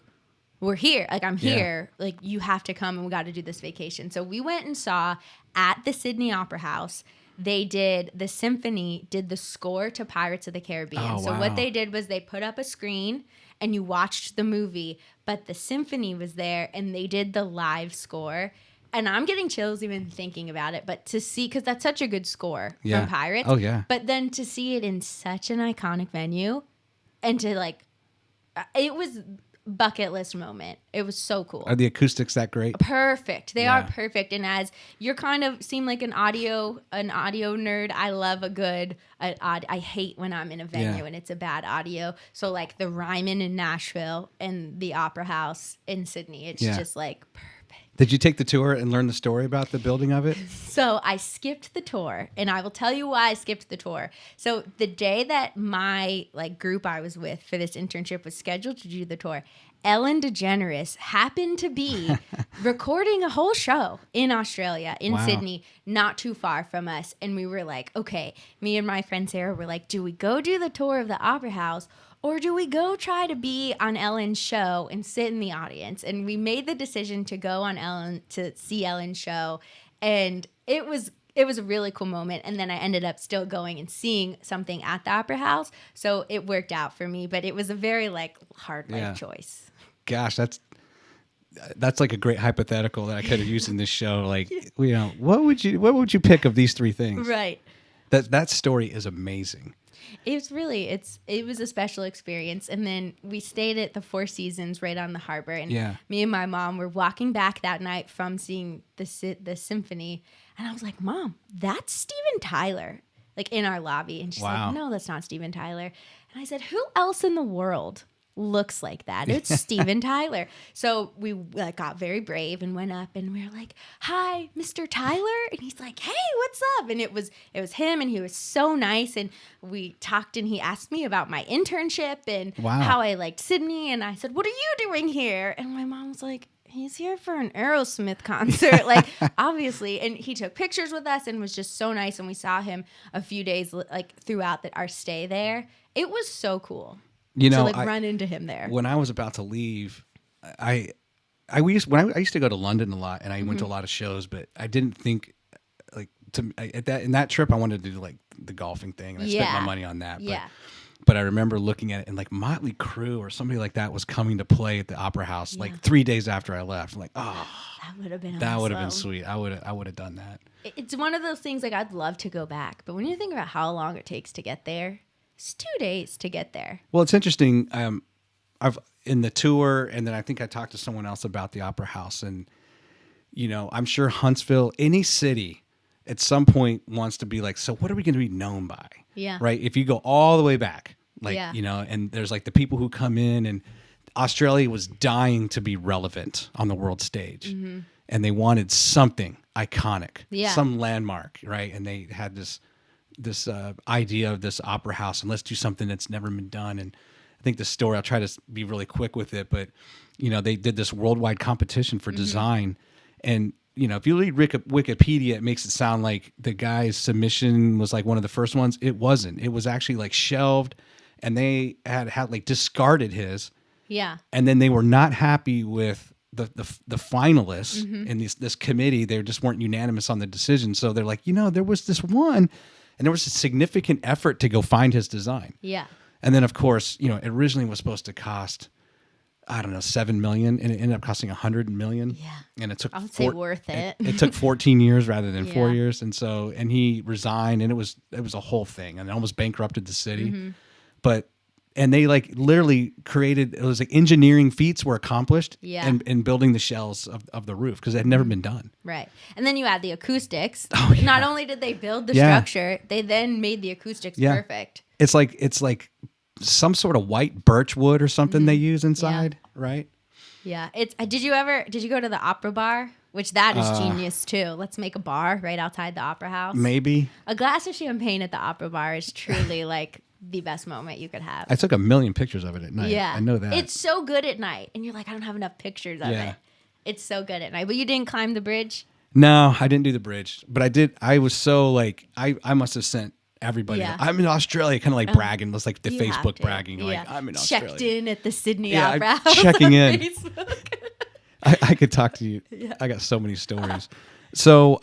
we're here. Like, I'm here. Like, you have to come, and we got to do this vacation. So we went and saw at the Sydney Opera House. The symphony did the score to Pirates of the Caribbean. Oh, so what they did was they put up a screen and you watched the movie, but the symphony was there and they did the live score. And I'm getting chills even thinking about it, but to see, because that's such a good score from Pirates. Oh, yeah. But then to see it in such an iconic venue and to like, it was bucket list moment. It was so cool. Are the acoustics that great? Perfect. They are perfect. And as you're kind of seem like an audio nerd, I love a good I hate when I'm in a venue and it's a bad audio. So like the Ryman in Nashville and the Opera House in Sydney, it's just like perfect. Did you take the tour and learn the story about the building of it? So I skipped the tour, and I will tell you why I skipped the tour. So the day that my group I was with for this internship was scheduled to do the tour, Ellen DeGeneres happened to be recording a whole show in Australia, in Sydney, not too far from us. And we were like, okay, me and my friend Sarah were like, do we go do the tour of the Opera House, or do we go try to be on Ellen's show and sit in the audience? And we made the decision to go on Ellen, to see Ellen's show. And it was a really cool moment. And then I ended up still going and seeing something at the Opera House. So it worked out for me, but it was a very hard life choice. Gosh, that's like a great hypothetical that I could have used in this show. Like, you know, what would you pick of these three things? Right. That story is amazing. It was a special experience. And then we stayed at the Four Seasons right on the harbor. And me and my mom were walking back that night from seeing the symphony. And I was like, Mom, that's Steven Tyler, like in our lobby. And she's like, no, that's not Steven Tyler. And I said, who else in the world looks like that? It's Steven Tyler. So we like got very brave and went up and we were like, hi, Mr. Tyler. And he's like, hey, what's up? And it was him, and he was so nice. And we talked, and he asked me about my internship and how I liked Sydney. And I said, what are you doing here? And my mom was like, he's here for an Aerosmith concert, like obviously. And he took pictures with us and was just so nice. And we saw him a few days like throughout our stay there. It was so cool. You know, to run into him there. When I was about to leave, I used to go to London a lot, and I went to a lot of shows, but I didn't think like in that trip I wanted to do like the golfing thing, and I spent my money on that. But I remember looking at it, and like Motley Crue or somebody like that was coming to play at the Opera House like 3 days after I left. I'm like, oh, that would have been awesome. That would have been sweet. I would have done that. It's one of those things like I'd love to go back, but when you think about how long it takes to get there. It's 2 days to get there. Well, it's interesting. I've in the tour, and then I think I talked to someone else about the Opera House, and you know, I'm sure Huntsville, any city, at some point wants to be like, so what are we going to be known by? Yeah. Right. If you go all the way back, like you know, and there's like the people who come in, and Australia was dying to be relevant on the world stage, and they wanted something iconic, some landmark, right? And they had this idea of this opera house, and let's do something that's never been done. And I think the story, I'll try to be really quick with it, but you know, they did this worldwide competition for design. And you know, if you read Wikipedia, it makes it sound like the guy's submission was like one of the first ones. It wasn't. It was actually like shelved, and they had like discarded his. Yeah. And then they were not happy with the finalists in this committee. They just weren't unanimous on the decision. So they're like, you know, there was this one. And there was a significant effort to go find his design. Yeah. And then, of course, you know, it originally was supposed to cost, I don't know, $7 million, and it ended up costing $100 million. Yeah. And it took I would say worth it. It took 14 years rather than 4 years. And so, and he resigned, and it was a whole thing, and it almost bankrupted the city. And they like literally created, it was like engineering feats were accomplished in building the shells of the roof, because it had never been done. Right. And then you add the acoustics. Oh, yeah. Not only did they build the structure, they then made the acoustics perfect. It's like some sort of white birch wood or something they use inside, right? Yeah. Did you go to the opera bar? Which that is genius too. Let's make a bar right outside the opera house. Maybe. A glass of champagne at the opera bar is truly like the best moment you could have. I took 1 million pictures of it at night. Yeah. I know that. It's so good at night. And you're like, I don't have enough pictures of it. It's so good at night. But you didn't climb the bridge? No, I didn't do the bridge. But I did. I was so like, I must have sent everybody. Yeah. I'm in Australia, kind of like bragging. It's like the Facebook bragging. Like, I'm in Australia. Checked in at the Sydney Opera House. Checking in. I could talk to you. Yeah. I got so many stories. So,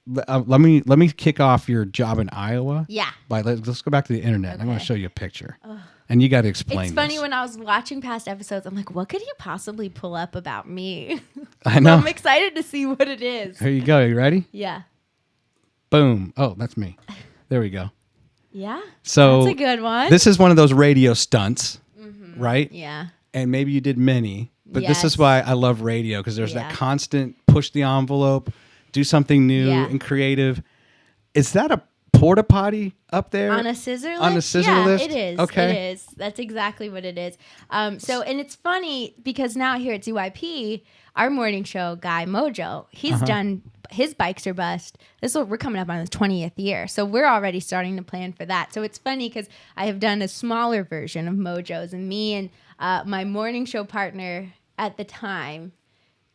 let me kick off your job in Iowa. Yeah. Let's go back to the internet. Okay. I'm going to show you a picture, and you got to explain. It's funny when I was watching past episodes, I'm like, what could you possibly pull up about me? I know. So I'm excited to see what it is. Here you go. You ready? Yeah. Boom. Oh, that's me. There we go. Yeah. So that's a good one. This is one of those radio stunts, right? Yeah. And maybe you did many, but this is why I love radio, because there's that constant push the envelope. Do something new and creative. Is that a porta potty up there? On a scissor lift? On a scissor lift? It is. Okay. It is. That's exactly what it is. And it's funny because now here at ZYP, our morning show guy, Mojo, he's done his Bikes or Bust. We're coming up on the 20th year. So we're already starting to plan for that. So it's funny because I have done a smaller version of Mojo's, and me and my morning show partner at the time,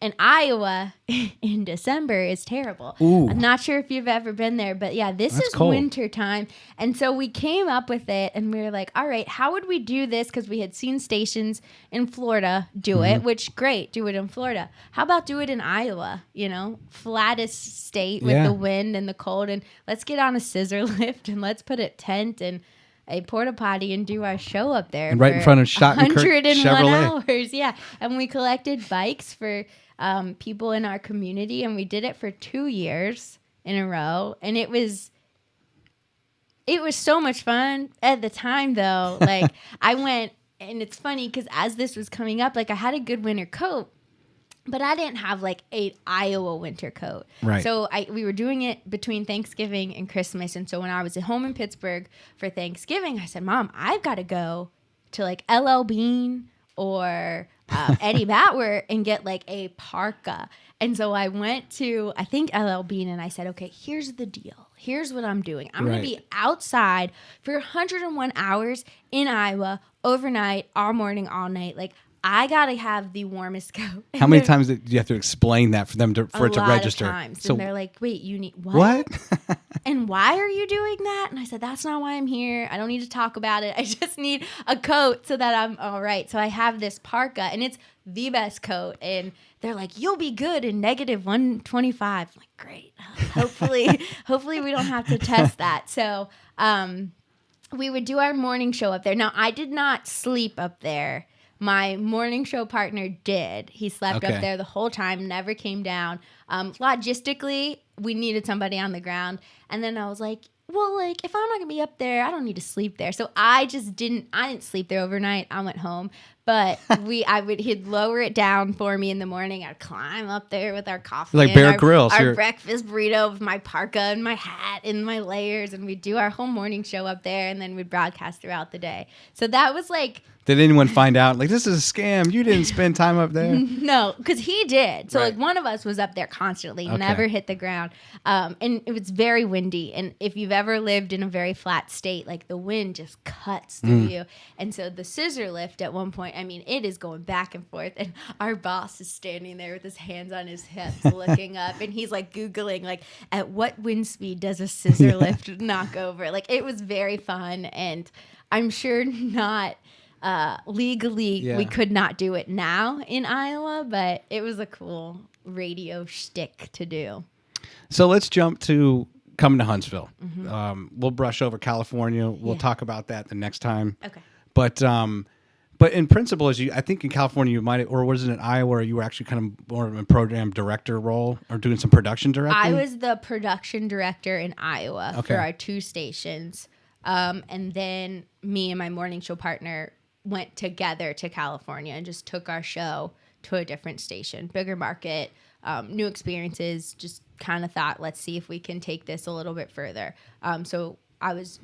and Iowa in December is terrible. Ooh. I'm not sure if you've ever been there, but yeah, this is cold. Winter time. And so we came up with it, and we were like, all right, how would we do this? Because we had seen stations in Florida do it, which great, do it in Florida. How about do it in Iowa? You know, flattest state with the wind and the cold, and let's get on a scissor lift and let's put a tent. And a porta potty and do our show up there. And right in front of Shot and Kirk 101 hours. Yeah. And we collected bikes for people in our community, and we did it for 2 years in a row. And it was so much fun at the time, though. Like, I went, and it's funny because as this was coming up, like, I had a good winter coat, but I didn't have like a Iowa winter coat. Right. So we were doing it between Thanksgiving and Christmas. And so when I was at home in Pittsburgh for Thanksgiving, I said, Mom, I've got to go to like LL Bean or Eddie Batwer and get like a parka. And so I went to, I think, LL Bean, and I said, okay, here's the deal. Here's what I'm doing. I'm going to be outside for 101 hours in Iowa, overnight, all morning, all night. Like, I got to have the warmest coat. How many times do you have to explain that for them for it to register? A lot of times. So, and they're like, wait, you need what? What? And why are you doing that? And I said, that's not why I'm here. I don't need to talk about it. I just need a coat so that I'm all right. So I have this parka, and it's the best coat. And they're like, you'll be good in negative 125. I'm like, great. Hopefully we don't have to test that. So we would do our morning show up there. Now, I did not sleep up there. My morning show partner did. He slept up there the whole time, never came down. Logistically, we needed somebody on the ground. And then I was like, well, like, if I'm not going to be up there, I don't need to sleep there. So I didn't sleep there overnight. I went home. But he'd lower it down for me in the morning. I'd climb up there with our coffee. Like Bear Grylls. Our breakfast burrito with my parka and my hat and my layers. And we'd do our whole morning show up there, and then we'd broadcast throughout the day. So that was like... Did anyone find out, like, this is a scam? You didn't spend time up there? No, because he did. So, like, one of us was up there constantly, never hit the ground. And it was very windy. And if you've ever lived in a very flat state, like, the wind just cuts through you. And so the scissor lift at one point, I mean, it is going back and forth. And our boss is standing there with his hands on his hips looking up. And he's, like, Googling, like, at what wind speed does a scissor lift knock over? Like, it was very fun. And I'm sure not... legally, we could not do it now in Iowa, but it was a cool radio shtick to do. So let's jump to coming to Huntsville. We'll brush over California. We'll talk about that the next time. Okay. But in principle, I think in California you might, or was it in Iowa where you were actually kind of more of a program director role or doing some production directing? I was the production director in Iowa for our 2 stations. And then me and my morning show partner went together to California and just took our show to a different station, bigger market, new experiences, just kind of thought, let's see if we can take this a little bit further. So I was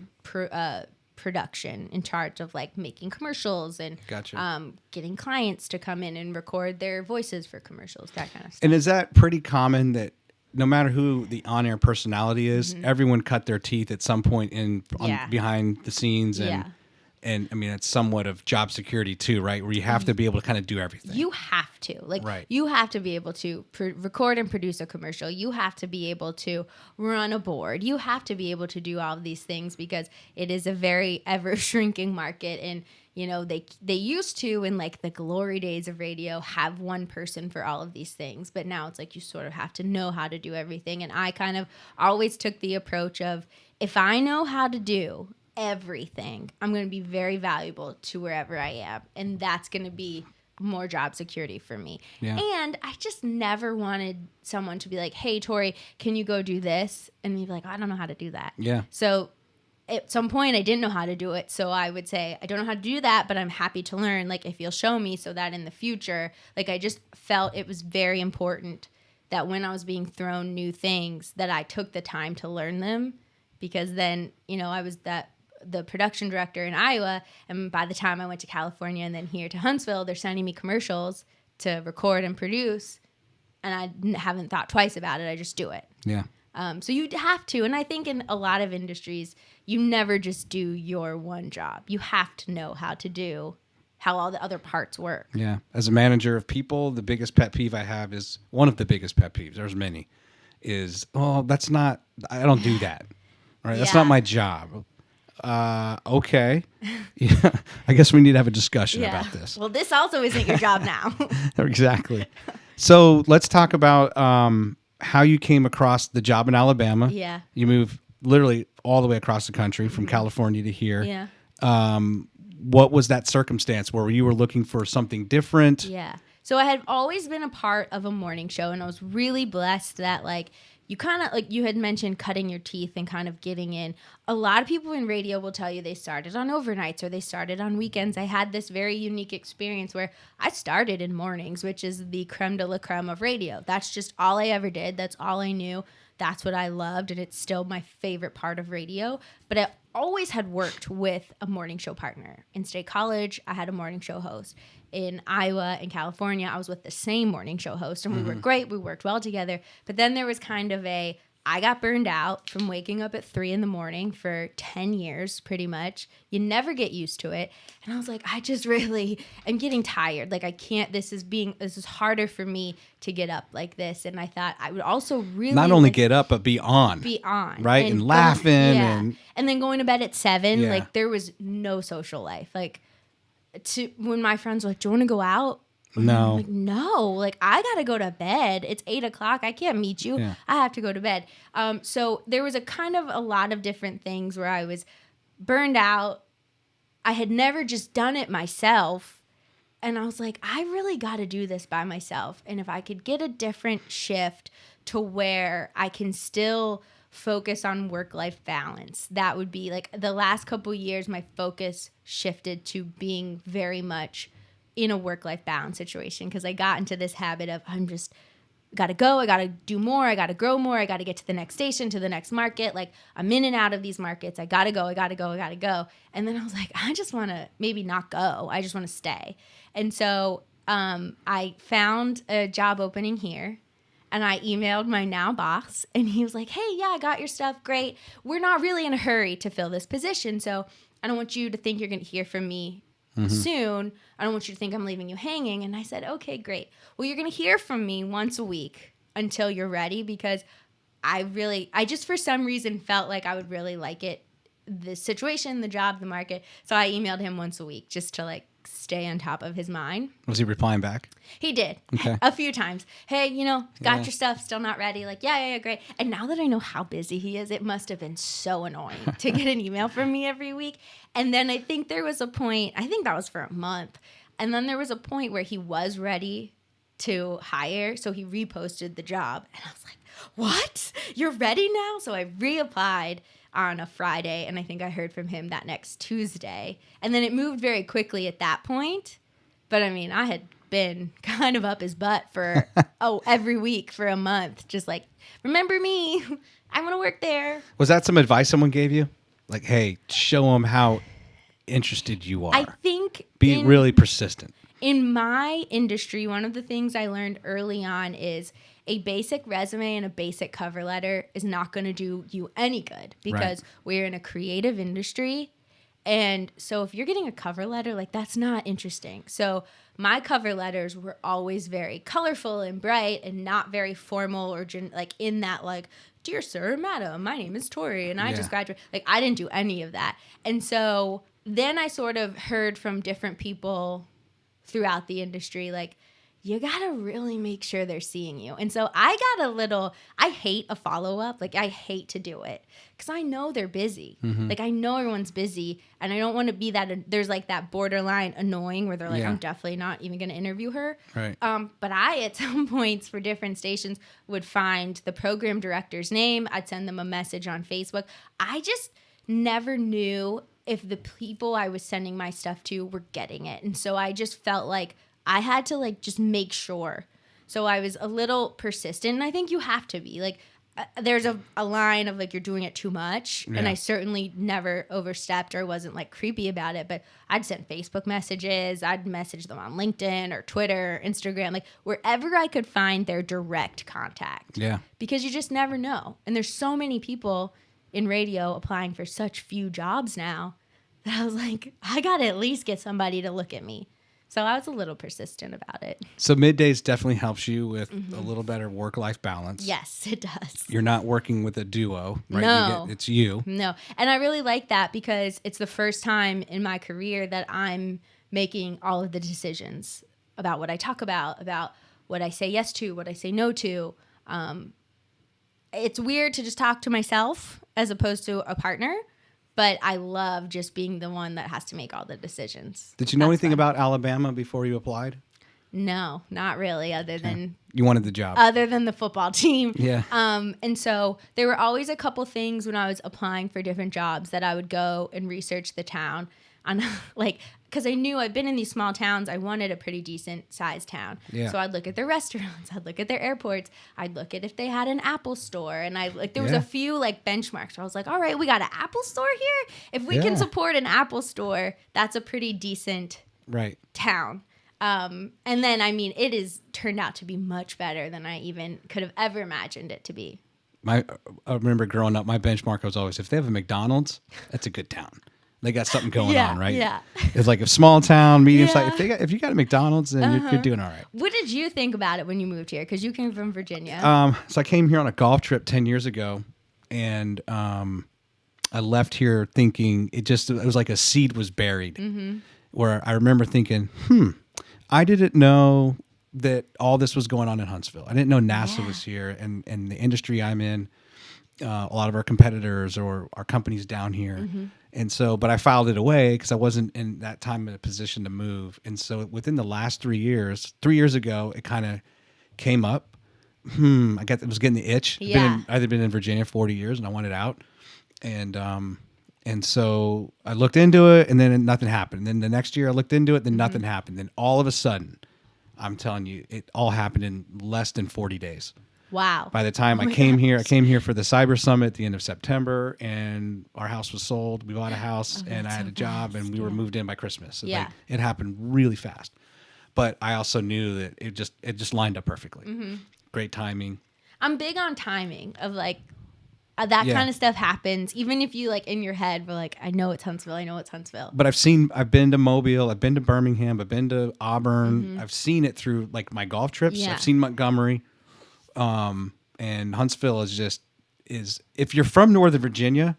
production in charge of like making commercials and getting clients to come in and record their voices for commercials, that kind of stuff. And is that pretty common that no matter who the on-air personality is, everyone cut their teeth at some point behind the scenes and I mean, it's somewhat of job security too, right? Where you have to be able to kind of do everything. You have to. You have to be able to record and produce a commercial. You have to be able to run a board. You have to be able to do all of these things because it is a very ever-shrinking market. And, you know, they used to, in like the glory days of radio, have one person for all of these things. But now it's like you sort of have to know how to do everything. And I kind of always took the approach of, if I know how to do everything, I'm going to be very valuable to wherever I am, and that's going to be more job security for me. And I just never wanted someone to be like, hey Tory, can you go do this? And me be like, I don't know how to do that. So at some point I didn't know how to do it, so I would say, I don't know how to do that, but I'm happy to learn, like, if you'll show me, so that in the future, like, I just felt it was very important that when I was being thrown new things that I took the time to learn them, because then, you know, I was the production director in Iowa, and by the time I went to California and then here to Huntsville, they're sending me commercials to record and produce, and I haven't thought twice about it. I just do it. So you have to, and I think in a lot of industries, you never just do your one job. You have to know how all the other parts work. As a manager of people, the biggest pet peeve I have is, one of the biggest pet peeves, there's many, is, I don't do that. Right? That's not my job. Okay. I guess we need to have a discussion about this. Well, this also isn't your job now. Exactly. So let's talk about how you came across the job in Alabama. You moved literally all the way across the country from California to here. Yeah. What was that circumstance where you were looking for something different? Yeah. So I had always been a part of a morning show, and I was really blessed that, like, you kind of, like you had mentioned, cutting your teeth and kind of getting in. A lot of people in radio will tell you they started on overnights or they started on weekends. I had this very unique experience where I started in mornings, which is the creme de la creme of radio. That's just all I ever did. That's all I knew. That's what I loved, and it's still my favorite part of radio. But I always had worked with a morning show partner. In State College, I had a morning show host. In Iowa and California, I was with the same morning show host, and we were great. We worked well together. But then there was kind of I got burned out from waking up at 3 a.m. for 10 years, pretty much. You never get used to it. And I was like, I just really am getting tired. Like, I can't, this is harder for me to get up like this. And I thought I would also really not only get up, but be on. Right. And laughing. And then going to bed at 7, like, there was no social life. Like, when my friends were like, do you want to go out? No. I'm like, no, like, I got to go to bed. It's 8 o'clock. I can't meet you. Yeah. I have to go to bed. So there was a lot of different things where I was burned out. I had never just done it myself. And I was like, I really got to do this by myself. And if I could get a different shift to where I can still focus on work-life balance, that would be like, the last couple years, my focus shifted to being very much in a work-life balance situation, because I got into this habit of, I'm just gotta go, I gotta do more, I gotta grow more, I gotta get to the next station, to the next market. Like, I'm in and out of these markets. I gotta go. And then I was like, I just want to maybe not go. I just want to stay. And so I found a job opening here, and I emailed my now boss, and he was like, hey, yeah, I got your stuff. Great. We're not really in a hurry to fill this position, so I don't want you to think you're going to hear from me soon. I don't want you to think I'm leaving you hanging. And I said, okay, great. Well, you're going to hear from me once a week until you're ready, because I just for some reason felt like I would really like it, the situation, the job, the market. So I emailed him once a week just to, like, stay on top of his mind. Was he replying back? He did. Okay. A few times. Hey, got your stuff, still not ready. Like, yeah, great. And now that I know how busy he is, it must have been so annoying to get an email from me every week. And then I think there was a point, I think that was for a month. And then there was a point where he was ready to hire. So he reposted the job. And I was like, what? You're ready now? So I reapplied on a Friday, and I think I heard from him that next Tuesday. And then it moved very quickly at that point. But I mean, I had been kind of up his butt for every week for a month, just like, remember me, I want to work there. Was that some advice someone gave you? Like, hey, show them how interested you are. I think be really persistent. In my industry, one of the things I learned early on is a basic resume and a basic cover letter is not going to do you any good, because we're in a creative industry. And so if you're getting a cover letter, like, that's not interesting. So my cover letters were always very colorful and bright and not very formal or like in that, like, dear sir, madam, my name is Tory and I just graduated. Like, I didn't do any of that. And so then I sort of heard from different people throughout the industry, like, you got to really make sure they're seeing you. And so I hate a follow-up. Like, I hate to do it because I know they're busy. Like, I know everyone's busy, and I don't want to be that, there's like that borderline annoying where they're like, I'm definitely not even going to interview her. Right. But I, at some points for different stations, would find the program director's name. I'd send them a message on Facebook. I just never knew if the people I was sending my stuff to were getting it. And so I just felt like I had to, like, just make sure. So I was a little persistent, and I think you have to be. Like, there's a line of, like, you're doing it too much, and I certainly never overstepped or wasn't, like, creepy about it, but I'd send Facebook messages. I'd message them on LinkedIn or Twitter, Instagram, like, wherever I could find their direct contact. Yeah. Because you just never know. And there's so many people in radio applying for such few jobs now that I was like, I got to at least get somebody to look at me. So I was a little persistent about it. So Middays definitely helps you with a little better work-life balance. Yes, it does. You're not working with a duo, right? No. It's you. No. And I really like that because it's the first time in my career that I'm making all of the decisions about what I talk about what I say yes to, what I say no to. it's weird to just talk to myself as opposed to a partner, but I love just being the one that has to make all the decisions. Did you know anything about Alabama before you applied? No, not really, other than you wanted the job. Other than the football team. Yeah. And so there were always a couple things when I was applying for different jobs that I would go and research the town on, like, because I knew I'd been in these small towns. I wanted a pretty decent sized town. Yeah. So I'd look at their restaurants, I'd look at their airports, I'd look at if they had an Apple store, and there was a few like benchmarks where I was like, all right, we got an Apple store here. If we can support an Apple store, that's a pretty decent town. And then, I mean, it is turned out to be much better than I even could have ever imagined it to be. I remember growing up, my benchmark was always, if they have a McDonald's, that's a good town. They got something going on, right? Yeah. It's like a small town, medium size. If you got a McDonald's, then you're doing all right. What did you think about it when you moved here? Because you came from Virginia. So I came here on a golf trip 10 years ago, and I left here thinking it was like a seed was buried. Where I remember thinking, I didn't know that all this was going on in Huntsville. I didn't know NASA was here, and the industry I'm in, a lot of our competitors or our companies down here. And so, but I filed it away because I wasn't in that time in a position to move. And so within the last 3 years ago, it kind of came up. It was getting the itch. I'd been in Virginia 40 years and I wanted out. And so I looked into it, and then nothing happened. And then the next year I looked into it, then nothing happened. Then all of a sudden, I'm telling you, it all happened in less than 40 days. Wow. By the time I came here for the Cyber Summit at the end of September, and our house was sold. We bought a house, and I had a job, and we were moved in by Christmas. So it happened really fast. But I also knew that it just lined up perfectly. Great timing. I'm big on timing of like, that kind of stuff happens, even if you like in your head were like, I know it's Huntsville. But I've been to Mobile, I've been to Birmingham, I've been to Auburn. I've seen it through like my golf trips. I've seen Montgomery, and Huntsville is if you're from Northern Virginia,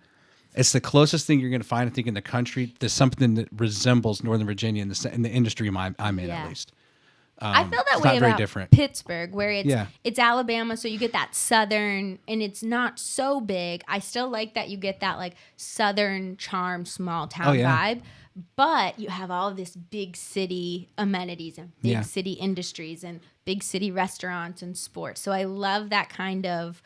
it's the closest thing you're going to find, I think, in the country. There's something that resembles Northern Virginia in the industry I'm in, at least. I feel that way about Pittsburgh, where it's Alabama, so you get that southern, and it's not so big. I still like that you get that like southern charm, small town vibe, but you have all of this big city amenities and big city industries and big city restaurants and sports. So I love that kind of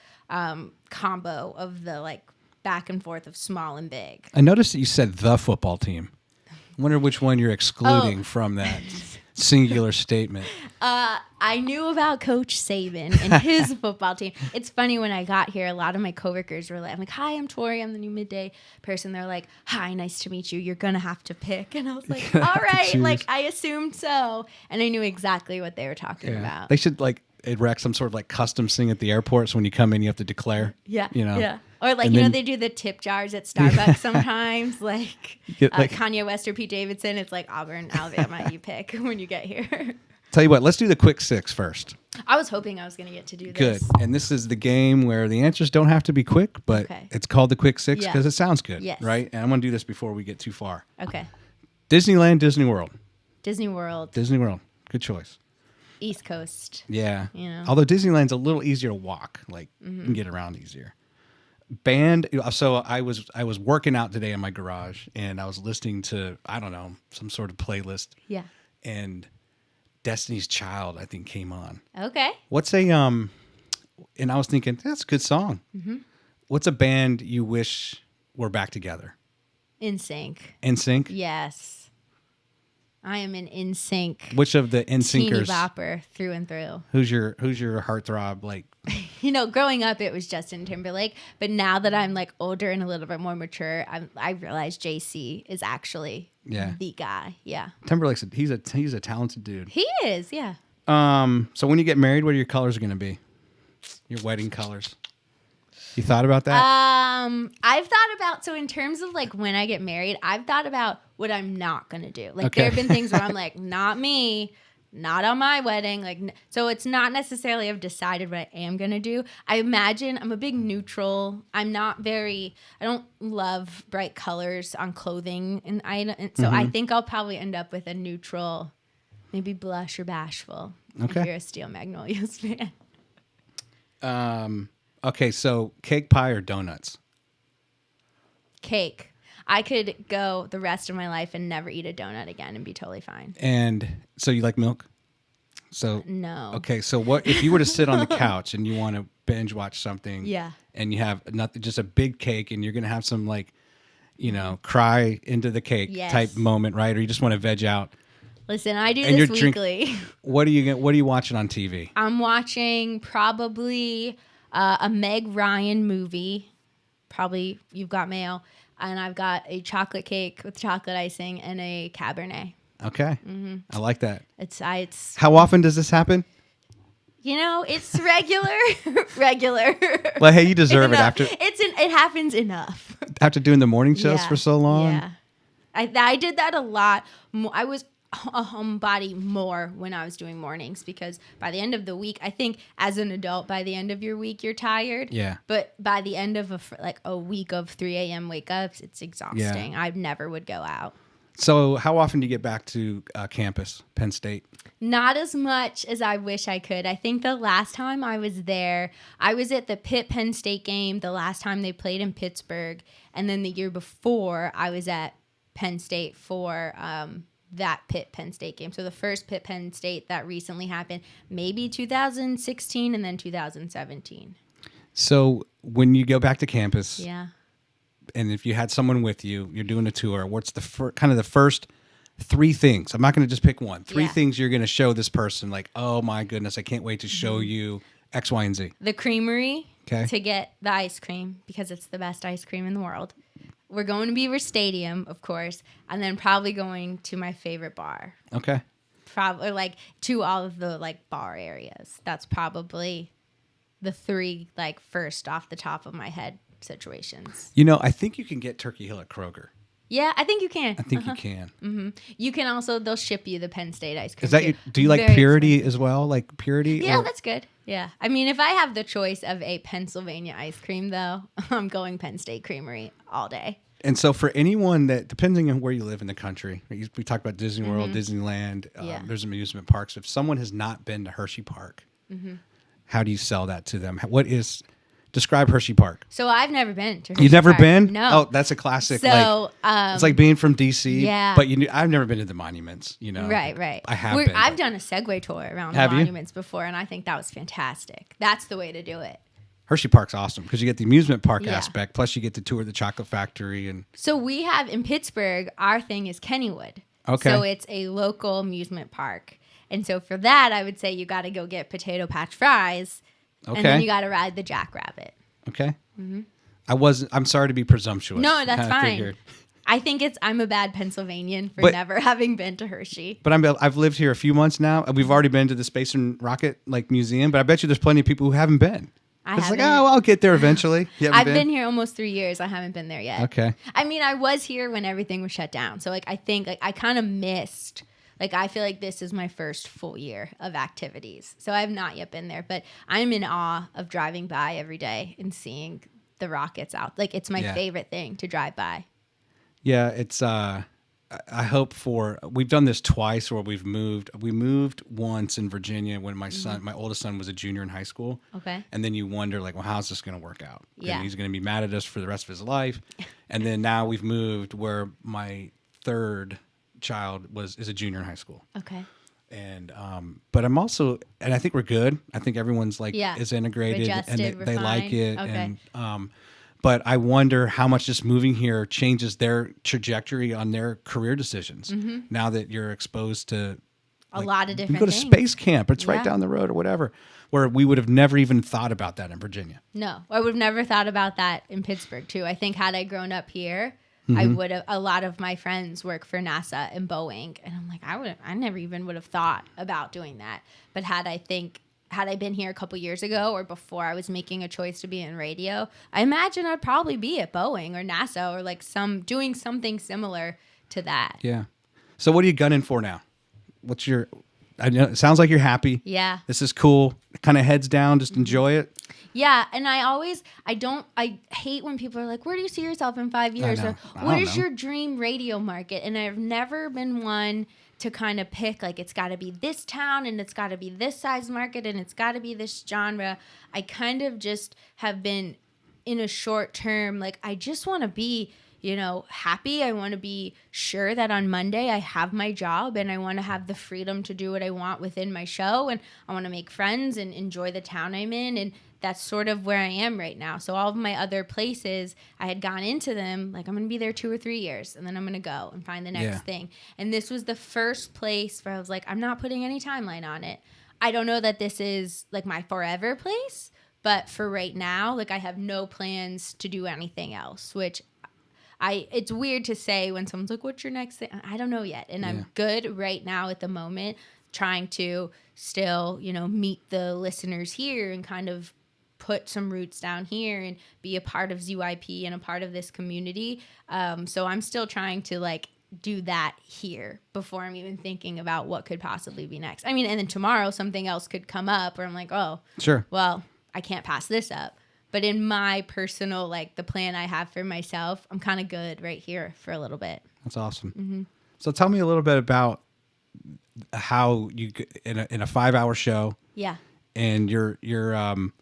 combo of the like back and forth of small and big. I noticed that you said the football team. I wonder which one you're excluding from that singular statement. I knew about Coach Saban and his football team. It's funny, when I got here, a lot of my coworkers were like, I'm like, hi, I'm Tory. I'm the new Midday person. They're like, hi, nice to meet you. You're going to have to pick. And I was like, all right. Like, I assumed so. And I knew exactly what they were talking about. They should erect some sort of like custom thing at the airport. So when you come in, you have to declare. Yeah. Or like, they do the tip jars at Starbucks sometimes, like Kanye West or Pete Davidson. It's like Auburn, Alabama, you pick when you get here. Tell you what, let's do the quick six first. I was hoping I was going to get to do this. Good. And this is the game where the answers don't have to be quick, but it's called the quick six because it sounds good, right? And I'm going to do this before we get too far. Okay. Disneyland, Disney World. Disney World. Disney World. Good choice. East Coast. Yeah. Although Disneyland's a little easier to walk, like you can get around easier. Band. So I was working out today in my garage, and I was listening to, I don't know, some sort of playlist. Yeah. And Destiny's Child, I think, came on. Okay. What's a and I was thinking, that's a good song. What's a band you wish were back together? NSYNC. NSYNC? Yes. I am an NSYNC. Which of the NSYNCers? Teeny bopper through and through. Who's your heartthrob? Like, growing up it was Justin Timberlake, but now that I'm like older and a little bit more mature, I realize JC is actually the guy. Yeah. Timberlake's he's a talented dude. He is, yeah. So when you get married, what are your colors going to be? Your wedding colors. You thought about that? I've thought about, so in terms of like when I get married, I've thought about what I'm not going to do. Like there have been things where I'm like, not me, not on my wedding. Like, so it's not necessarily I've decided what I am going to do. I imagine I'm a big neutral. I don't love bright colors on clothing. And so I think I'll probably end up with a neutral, maybe blush or bashful. If you're a Steel Magnolias fan. Okay, so cake, pie, or donuts? Cake. I could go the rest of my life and never eat a donut again and be totally fine. And so you like milk? So no. Okay, so what if you were to sit on the couch and you want to binge watch something? Yeah. And you have nothing, just a big cake, and you're gonna have some cry into the cake type moment, right? Or you just want to veg out. Listen, I do this weekly. What are you watching on TV? I'm watching probably a Meg Ryan movie. Probably You've Got Mail. And I've got a chocolate cake with chocolate icing and a Cabernet. Okay. Mm-hmm. I like that. It's. How often does this happen? It's regular. Well, hey, you deserve it after. It happens enough. After doing the morning shows for so long. Yeah. I did that a lot. I was a homebody more when I was doing mornings, because by the end of the week, I think as an adult, by the end of your week, you're tired. Yeah. But by the end of a week of 3 a.m. wake ups, it's exhausting. Yeah. I never would go out. So how often do you get back to campus, Penn State? Not as much as I wish I could. I think the last time I was there, I was at the Pitt-Penn State game the last time they played in Pittsburgh. And then the year before, I was at Penn State for that Pitt-Penn State game. So the first Pitt-Penn State that recently happened, maybe 2016 and then 2017. So when you go back to campus... Yeah. And if you had someone with you, you're doing a tour, what's the first 3 things? I'm not going to just pick one. 3 things you're going to show this person, like, oh my goodness, I can't wait to show you X, Y, and Z. The creamery to get the ice cream, because it's the best ice cream in the world. We're going to Beaver Stadium, of course, and then probably going to my favorite bar. Okay. Probably to all of the bar areas. That's probably the 3 first off the top of my head situations. I think you can get Turkey Hill at Kroger. Yeah, I think you can. I think you can. Mm-hmm. You can also, they'll ship you the Penn State ice cream. Is that do you like Purity as well? Like Purity? Yeah, that's good. Yeah. I mean, if I have the choice of a Pennsylvania ice cream, though, I'm going Penn State Creamery all day. And so for anyone that, depending on where you live in the country, we talked about Disney World, Disneyland, there's amusement parks. If someone has not been to Hershey Park, how do you sell that to them? Describe Hershey Park. So I've never been to Hershey You've never Park. been? No. Oh, that's a classic. So it's like being from DC. Yeah. But I've never been to the monuments. Right. I have been. I've done a Segway tour around the monuments before, and I think that was fantastic. That's the way to do it. Hershey Park's awesome because you get the amusement park aspect, plus you get to tour the chocolate factory. And so we have in Pittsburgh, our thing is Kennywood. Okay. So it's a local amusement park. And so for that, I would say you got to go get potato patch fries, and then you got to ride the Jackrabbit. Okay. Mm-hmm. I'm sorry to be presumptuous. No, that's fine. I think I'm a bad Pennsylvanian for never having been to Hershey. But I've lived here a few months now. We've already been to the Space and Rocket Museum, but I bet you there's plenty of people who haven't been. It's I'll get there eventually. I've been here almost 3 years. I haven't been there yet. Okay. I mean, I was here when everything was shut down. So I think I kind of missed. I feel like this is my first full year of activities. So I have not yet been there, but I'm in awe of driving by every day and seeing the rockets out. It's my favorite thing to drive by. Yeah, it's I hope we've done this twice where we moved once in Virginia when my oldest son was a junior in high school. Okay. And then you wonder how's this going to work out? Yeah. And he's going to be mad at us for the rest of his life. And then now we've moved where my third child is a junior in high school. Okay. And but I'm also, and I think we're good. I think everyone's is integrated and they like it. Okay. And but I wonder how much just moving here changes their trajectory on their career decisions. Now that you're exposed to a lot of different you go to things. Space Camp, it's right down the road or whatever, where we would have never even thought about that in Virginia. No, I would have never thought about that in Pittsburgh too. I think had I grown up here, I would have. A lot of my friends work for NASA and Boeing, and I'm like, I never even would have thought about doing that. But had I been here a couple years ago or before I was making a choice to be in radio, I imagine I'd probably be at Boeing or NASA or doing something similar to that. Yeah. So what are you gunning for now? I know it sounds like you're happy. Yeah. This is cool. Kind of heads down, just enjoy it. Yeah, and I hate when people are like, where do you see yourself in 5 years? Or what is your dream radio market? And I've never been one to kind of pick, like, it's got to be this town and it's got to be this size market and it's got to be this genre. I kind of just have been in a short term, like, I just want to be, you know, happy. I want to be sure that on Monday I have my job and I want to have the freedom to do what I want within my show. And I want to make friends and enjoy the town I'm in. And that's sort of where I am right now. So all of my other places, I had gone into them, like, I'm going to be there 2 or 3 years and then I'm going to go and find the next thing. And this was the first place where I was like, I'm not putting any timeline on it. I don't know that this is like my forever place, but for right now, like, I have no plans to do anything else, which it's weird to say when someone's like, what's your next thing? I don't know yet. And I'm good right now at the moment, trying to still, you know, meet the listeners here and kind of put some roots down here and be a part of ZYP and a part of this community. So I'm still trying to, like, do that here before I'm even thinking about what could possibly be next. I mean, and then tomorrow something else could come up where I'm like, oh, sure, well, I can't pass this up. But in my personal, like, the plan I have for myself, I'm kind of good right here for a little bit. That's awesome. Mm-hmm. So tell me a little bit about how you, in a 5-hour show. Yeah. And your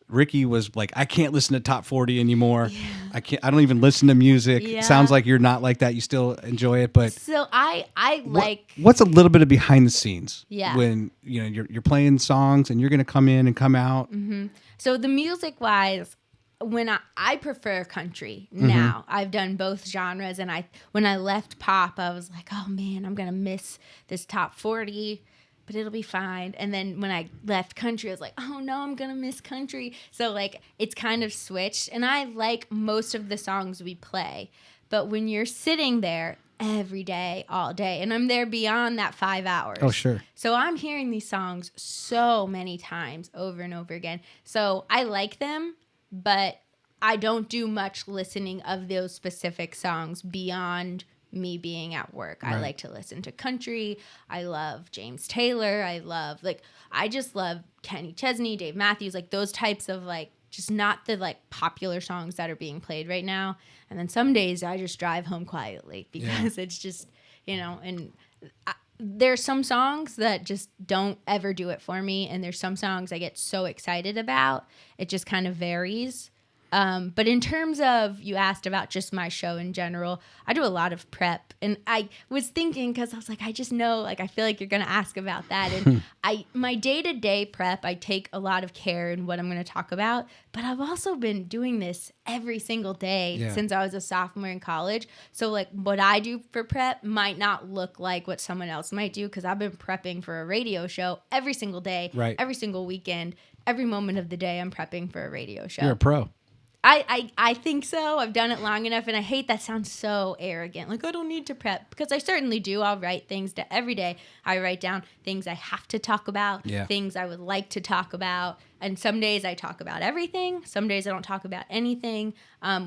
Ricky was like, I can't listen to top 40 anymore. Yeah. I don't even listen to music. Yeah. It sounds like you're not like that. You still enjoy it, but so I like. What's a little bit of behind the scenes? Yeah. When, you know, you're playing songs and you're going to come in and come out. Mm-hmm. So the music wise, when I prefer country now. I've done both genres, and when I left pop, I was like, oh man, I'm gonna miss this top 40, but it'll be fine. And then when I left country, I was like, oh no, I'm gonna miss country. So, like, it's kind of switched, and I like most of the songs we play, but when you're sitting there every day, all day, and I'm there beyond that 5 hours. Oh, sure. So I'm hearing these songs so many times over and over again. So I like them, but I don't do much listening of those specific songs beyond me being at work. Right. I like to listen to country. I love James Taylor. I just love Kenny Chesney, Dave Matthews, like those types of, like, just not the, like, popular songs that are being played right now. And then some days I just drive home quietly because it's just, you know, and there's some songs that just don't ever do it for me. And there's some songs I get so excited about. It just kind of varies. But in terms of, you asked about just my show in general, I do a lot of prep. And I was thinking, because I was like, I just know, like, I feel like you're going to ask about that. And my day-to-day prep, I take a lot of care in what I'm going to talk about. But I've also been doing this every single day since I was a sophomore in college. So, like, what I do for prep might not look like what someone else might do, because I've been prepping for a radio show every single day, every single weekend, every moment of the day I'm prepping for a radio show. You're a pro. I think so. I've done it long enough, and I hate that sounds so arrogant. Like, I don't need to prep, because I certainly do. I'll write things every day. I write down things I have to talk about, things I would like to talk about, and some days I talk about everything. Some days I don't talk about anything.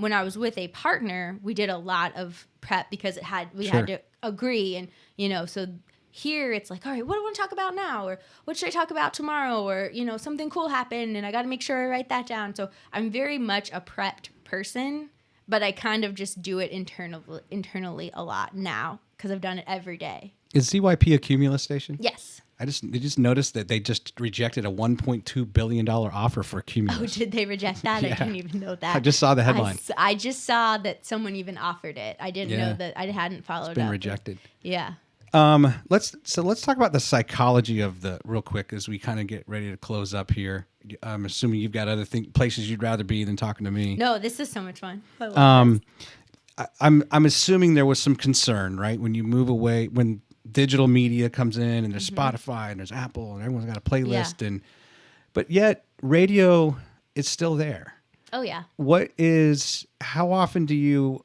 When I was with a partner, we did a lot of prep because we had to agree, and, you know, so here it's like, all right, what do I want to talk about now? Or what should I talk about tomorrow? Or, you know, something cool happened and I got to make sure I write that down. So I'm very much a prepped person, but I kind of just do it internally a lot now because I've done it every day. Is ZYP a Cumulus station? Yes. I just noticed that they just rejected a $1.2 billion offer for Cumulus. Oh, did they reject that? I didn't even know that. I just saw the headline. I just saw that someone even offered it. I didn't know that. I hadn't followed up. It's been rejected. Yeah. Let's talk about the psychology of real quick as we kind of get ready to close up here. I'm assuming you've got other places you'd rather be than talking to me. No, this is so much fun. I love this. I'm assuming there was some concern, right? When you move away, when digital media comes in and there's Spotify and there's Apple and everyone's got a playlist but yet radio is still there. Oh yeah. How often do you,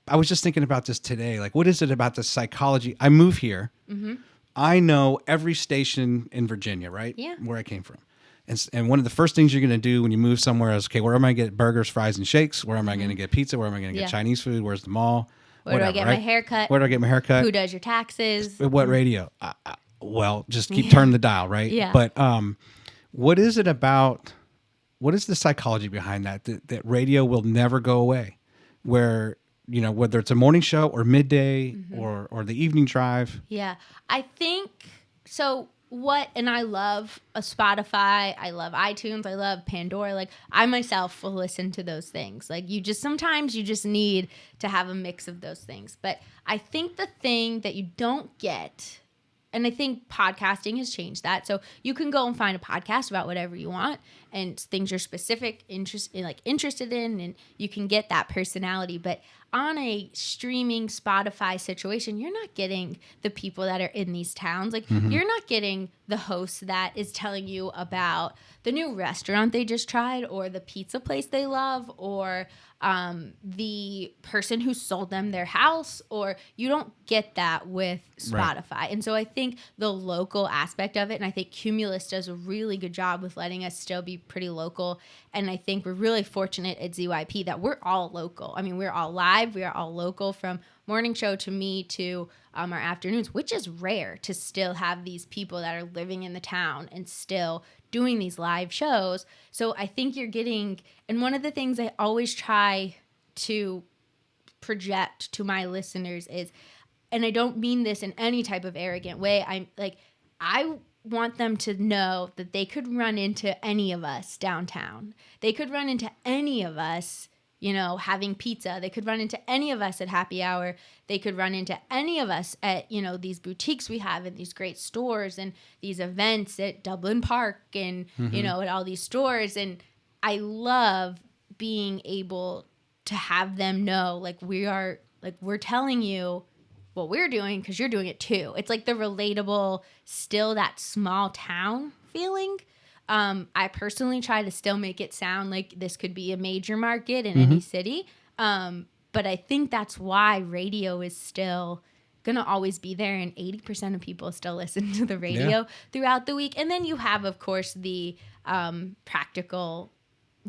I was just thinking about this today. Like, what is it about the psychology? I move here. Mm-hmm. I know every station in Virginia, right? Yeah. Where I came from. And one of the first things you're going to do when you move somewhere is, okay, where am I going to get burgers, fries, and shakes? Where am I going to get pizza? Where am I going to get Chinese food? Where's the mall? Where do I get my haircut? Where do I get my haircut? Who does your taxes? What radio? Well, just keep turning the dial, right? Yeah. But what is it about, what is the psychology behind that radio will never go away? Where whether it's a morning show or midday or the evening drive. Yeah. I think so. And I love a Spotify. I love iTunes. I love Pandora. Like, I myself will listen to those things. Like, sometimes you just need to have a mix of those things. But I think the thing that you don't get, and I think podcasting has changed that. So you can go and find a podcast about whatever you want and things you're interested in, and you can get that personality. But on a streaming Spotify situation, you're not getting the people that are in these towns. Like, you're not getting the host that is telling you about the new restaurant they just tried, or the pizza place they love, or the person who sold them their house, or you don't get that with Spotify. Right. And so I think the local aspect of it, and I think Cumulus does a really good job with letting us still be pretty local. And I think we're really fortunate at ZYP that we're all local. I mean, we're all live. We are all local, from morning show to me to our afternoons, which is rare to still have these people that are living in the town and still doing these live shows. So I think you're getting, and one of the things I always try to project to my listeners is, and I don't mean this in any type of arrogant way, I want them to know that they could run into any of us downtown. They could run into any of us, having pizza. They could run into any of us at happy hour. They could run into any of us at, these boutiques we have, and these great stores, and these events at Dublin Park, and, at all these stores. And I love being able to have them know, we're telling you what we're doing because you're doing it too. It's like the relatable, still that small town feeling. I personally try to still make it sound like this could be a major market in any city. But I think that's why radio is still going to always be there, and 80% of people still listen to the radio throughout the week. And then you have, of course, the practical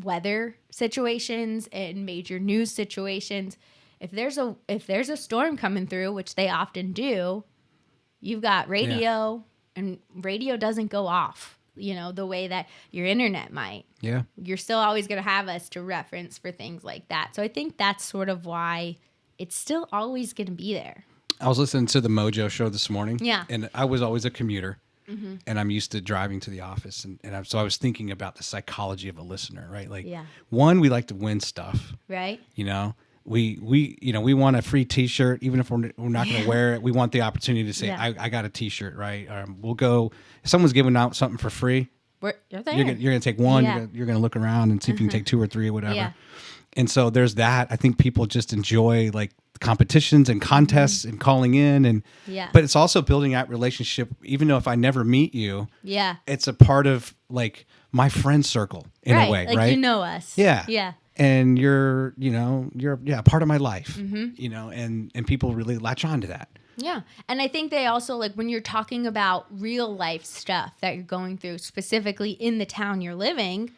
weather situations and major news situations. If there's a storm coming through, which they often do, you've got radio, and radio doesn't go off, the way that your internet might. Yeah. You're still always going to have us to reference for things like that. So I think that's sort of why it's still always going to be there. I was listening to the Mojo show this morning. Yeah. And I was always a commuter. And I'm used to driving to the office. So I was thinking about the psychology of a listener, right? Like, one, we like to win stuff. Right. We want a free T-shirt, even if we're not going to wear it. We want the opportunity to say, I got a T-shirt, right? We'll go. If someone's giving out something for free, you're going to take one. Yeah. You're going to look around and see if you can take two or three or whatever. Yeah. And so there's that. I think people just enjoy like competitions and contests and calling in, but it's also building out relationship. Even though if I never meet you, it's a part of like my friend circle in a way, like, right? You know us. Yeah. Yeah. And you're part of my life, and people really latch on to that. Yeah. And I think they also, like, when you're talking about real life stuff that you're going through, specifically in the town you're living,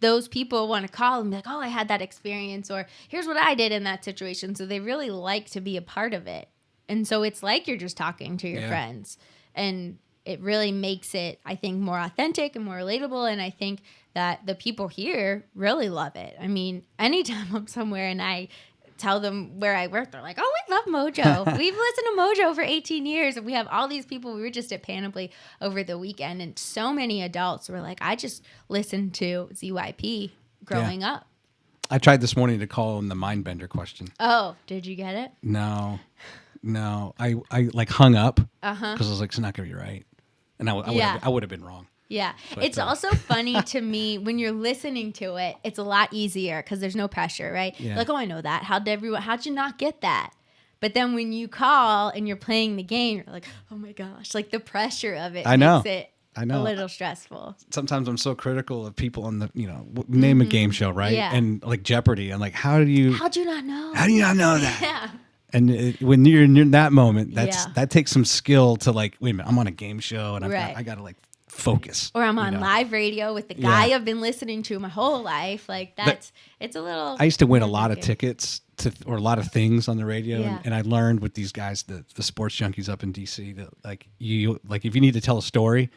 those people want to call and be like, oh, I had that experience, or here's what I did in that situation. So they really like to be a part of it. And so it's like you're just talking to your friends. And it really makes it, I think, more authentic and more relatable. And I think that the people here really love it. I mean, anytime I'm somewhere and I tell them where I work, they're like, oh, we love Mojo. We've listened to Mojo for 18 years. And we have all these people. We were just at Panoply over the weekend. And so many adults were like, I just listened to ZYP growing up. I tried this morning to call in the mind bender question. Oh, did you get it? No. I like hung up because I was like, it's not going to be right. And I would have been wrong. Yeah. But, it's also funny to me when you're listening to it, it's a lot easier because there's no pressure, right? Yeah. Like, oh, I know that. How'd you not get that? But then when you call and you're playing the game, you're like, oh my gosh, like the pressure of it makes it a little stressful. Sometimes I'm so critical of people on the, name a game show, right? Yeah. And like Jeopardy. I'm like, how'd you not know? How do you not know that? Yeah. And when you're in that moment, that takes some skill to like, wait a minute, I'm on a game show and I got to like focus. Or I'm on live radio with the guy I've been listening to my whole life. Like it's a little. I used to win a lot of tickets or a lot of things on the radio, and I learned with these guys, the sports junkies up in DC, that like if you need to tell a story,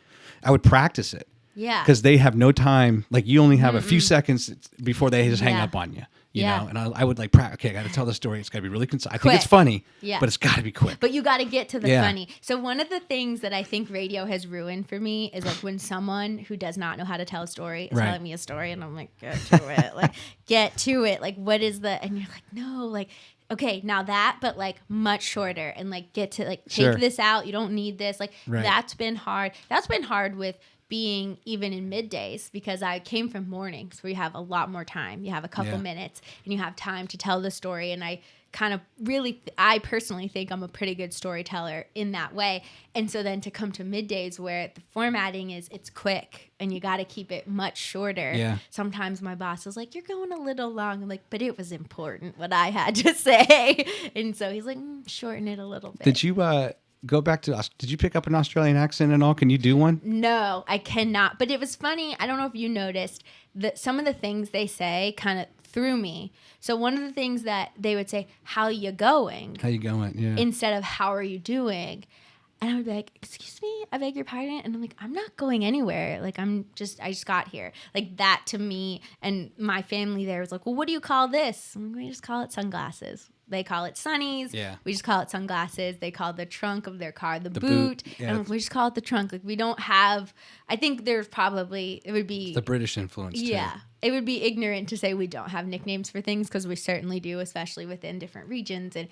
I would practice it. Yeah. Because they have no time. Like you only have a few seconds before they just hang up on you. You know, and I would like, okay, I got to tell the story. It's got to be really concise. I think it's funny, but it's got to be quick. But you got to get to the funny. So one of the things that I think radio has ruined for me is like when someone who does not know how to tell a story is telling me a story, and I'm like, get to it. Like, get to it. Like, what is the? And you're like, no, like, okay, now that, but like much shorter, and like get to like take this out. You don't need this. Like that's been hard. That's been hard with being even in middays, because I came from mornings where you have a lot more time. You have a couple minutes and you have time to tell the story. And I kind of really, I personally think I'm a pretty good storyteller in that way. And so then to come to middays where the formatting is, it's quick and you got to keep it much shorter. Yeah. Sometimes my boss is like, you're going a little long. I'm like, but it was important what I had to say. And so he's like, shorten it a little bit. Did you, go back to us. Did you pick up an Australian accent and all? Can you do one? No, I cannot. But it was funny. I don't know if you noticed that some of the things they say kind of threw me. So one of the things that they would say, how you going? How you going? Yeah. Instead of how are you doing? And I would be like, excuse me, I beg your pardon. And I'm like, I'm not going anywhere. Like, I just got here. Like that to me, and my family there was like, well, what do you call this? I'm like, we just call it sunglasses. They call it sunnies. Yeah. We just call it sunglasses. They call the trunk of their car the boot. Yeah. And we just call it the trunk. Like we don't have, I think there's probably, it would be. It's the British influence too. Yeah. It would be ignorant to say we don't have nicknames for things, because we certainly do, especially within different regions and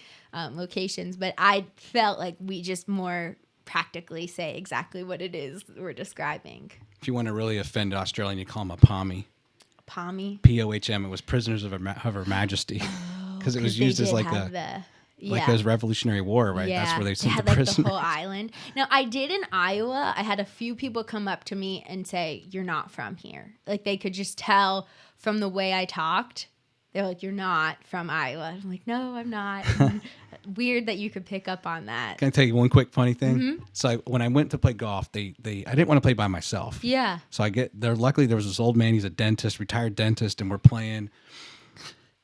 locations. But I felt like we just more practically say exactly what it is we're describing. If you want to really offend Australian, you call them a pommy. Pommy? P-O-H-M. It was prisoners of Her Majesty. Because it was used as like like a Revolutionary War, right? Yeah. That's where they sent the prisoners. Like the whole island. Now, I did in Iowa. I had a few people come up to me and say, "You're not from here." Like they could just tell from the way I talked. They're like, "You're not from Iowa." I'm like, "No, I'm not." Weird that you could pick up on that. Can I tell you one quick funny thing? Mm-hmm. So when I went to play golf, I didn't want to play by myself. Yeah. So I get there. Luckily, there was this old man. He's a dentist, retired dentist, and we're playing.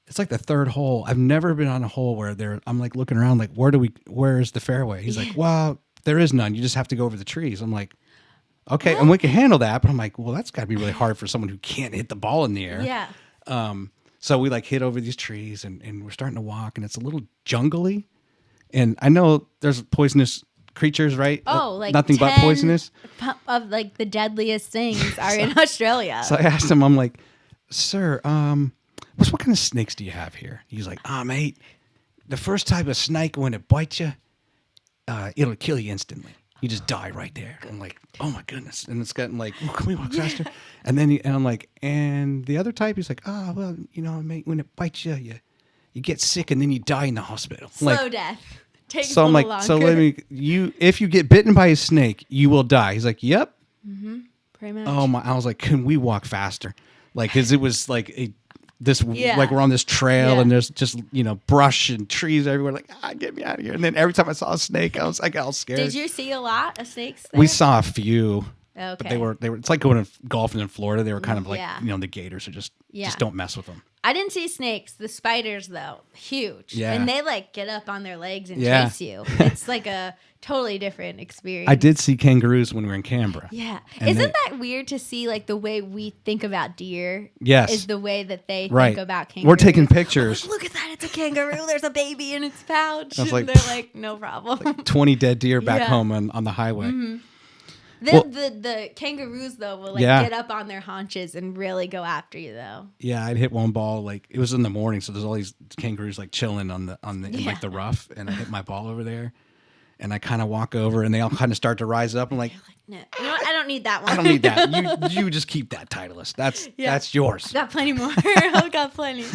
It's like the third hole. I've never been on a hole where I'm like looking around, like, where is the fairway? He's like, well, there is none. You just have to go over the trees. I'm like, okay. And we can handle that. But I'm like, well, that's got to be really hard for someone who can't hit the ball in the air. Yeah. So we like hit over these trees and we're starting to walk, and it's a little jungly. And I know there's poisonous creatures, right? Oh, like nothing but poisonous. Of like the deadliest things are in Australia. So I asked him, I'm like, sir, what kind of snakes do you have here? He's like, mate, the first type of snake, when it bites you, it'll kill you instantly. You just die right there. I'm like, oh my goodness. And it's gotten like, can we walk faster? And then I'm like, and the other type, he's like, well, mate, when it bites you, you get sick and then you die in the hospital. Slow death. Takes so a I'm like, longer. so if you get bitten by a snake, you will die. He's like, yep. Mm-hmm. Pretty much. Oh my! I was like, can we walk faster? Like, cause it was like like we're on this trail and there's just, brush and trees everywhere. Like, get me out of here. And then every time I saw a snake, I was like, all scared. Did you see a lot of snakes there? We saw a few. Okay. But they were, it's like going to golfing in Florida. They were kind of like, the gators are just don't mess with them. I didn't see snakes. The spiders, though, huge. Yeah. And they like get up on their legs and chase you. It's like a totally different experience. I did see kangaroos when we were in Canberra. Yeah. Isn't that weird to see like the way we think about deer? Yes. Is the way that they think about kangaroos. We're taking pictures. Look at that. It's a kangaroo. There's a baby in its pouch. I was like, and they're like, no problem. Like 20 dead deer back home on the highway. Mm-hmm. The kangaroos, though, will get up on their haunches and really go after you, though. Yeah, I'd hit one ball, like, it was in the morning, so there's all these kangaroos, like, chilling in like, the rough, and I hit my ball over there, and I kind of walk over, and they all kind of start to rise up. I'm like, no, you know what? I don't need that one. I don't need that. You just keep that, Titleist. That's yours. I've got plenty more. I've got plenty.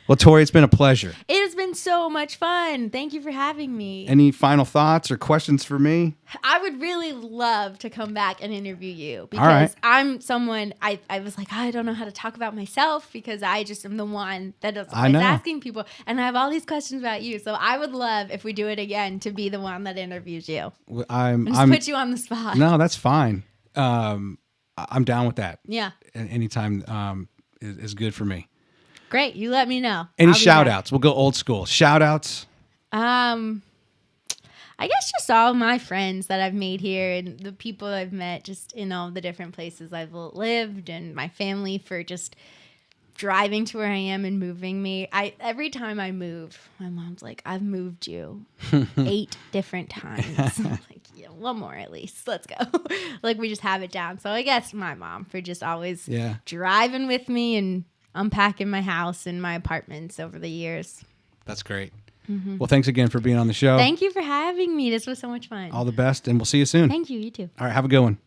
Well, Tory, it's been a pleasure. It has been so much fun. Thank you for having me. Any final thoughts or questions for me? I would really love to come back and interview you because I'm someone, I was like, I don't know how to talk about myself because I just am the one that is always asking people. And I have all these questions about you. So I would love, if we do it again, to be the one that interviews you. I'm put you on the spot. No, that's fine. I'm down with that. Yeah. Anytime is good for me. Great. You let me know. Any shout outs? We'll go old school. Shout outs? I I guess just all my friends that I've made here and the people I've met just in all the different places I've lived, and my family for just driving to where I am and moving me. Every time I move, my mom's like, I've moved you 8 different times. I'm like, yeah, one more at least. Let's go. Like, we just have it down. So I guess my mom for just always driving with me and unpacking my house and my apartments over the years. That's great. Mm-hmm. Well, thanks again for being on the show. Thank you for having me. This was so much fun. All the best, and we'll see you soon. Thank you. You too. All right, have a good one.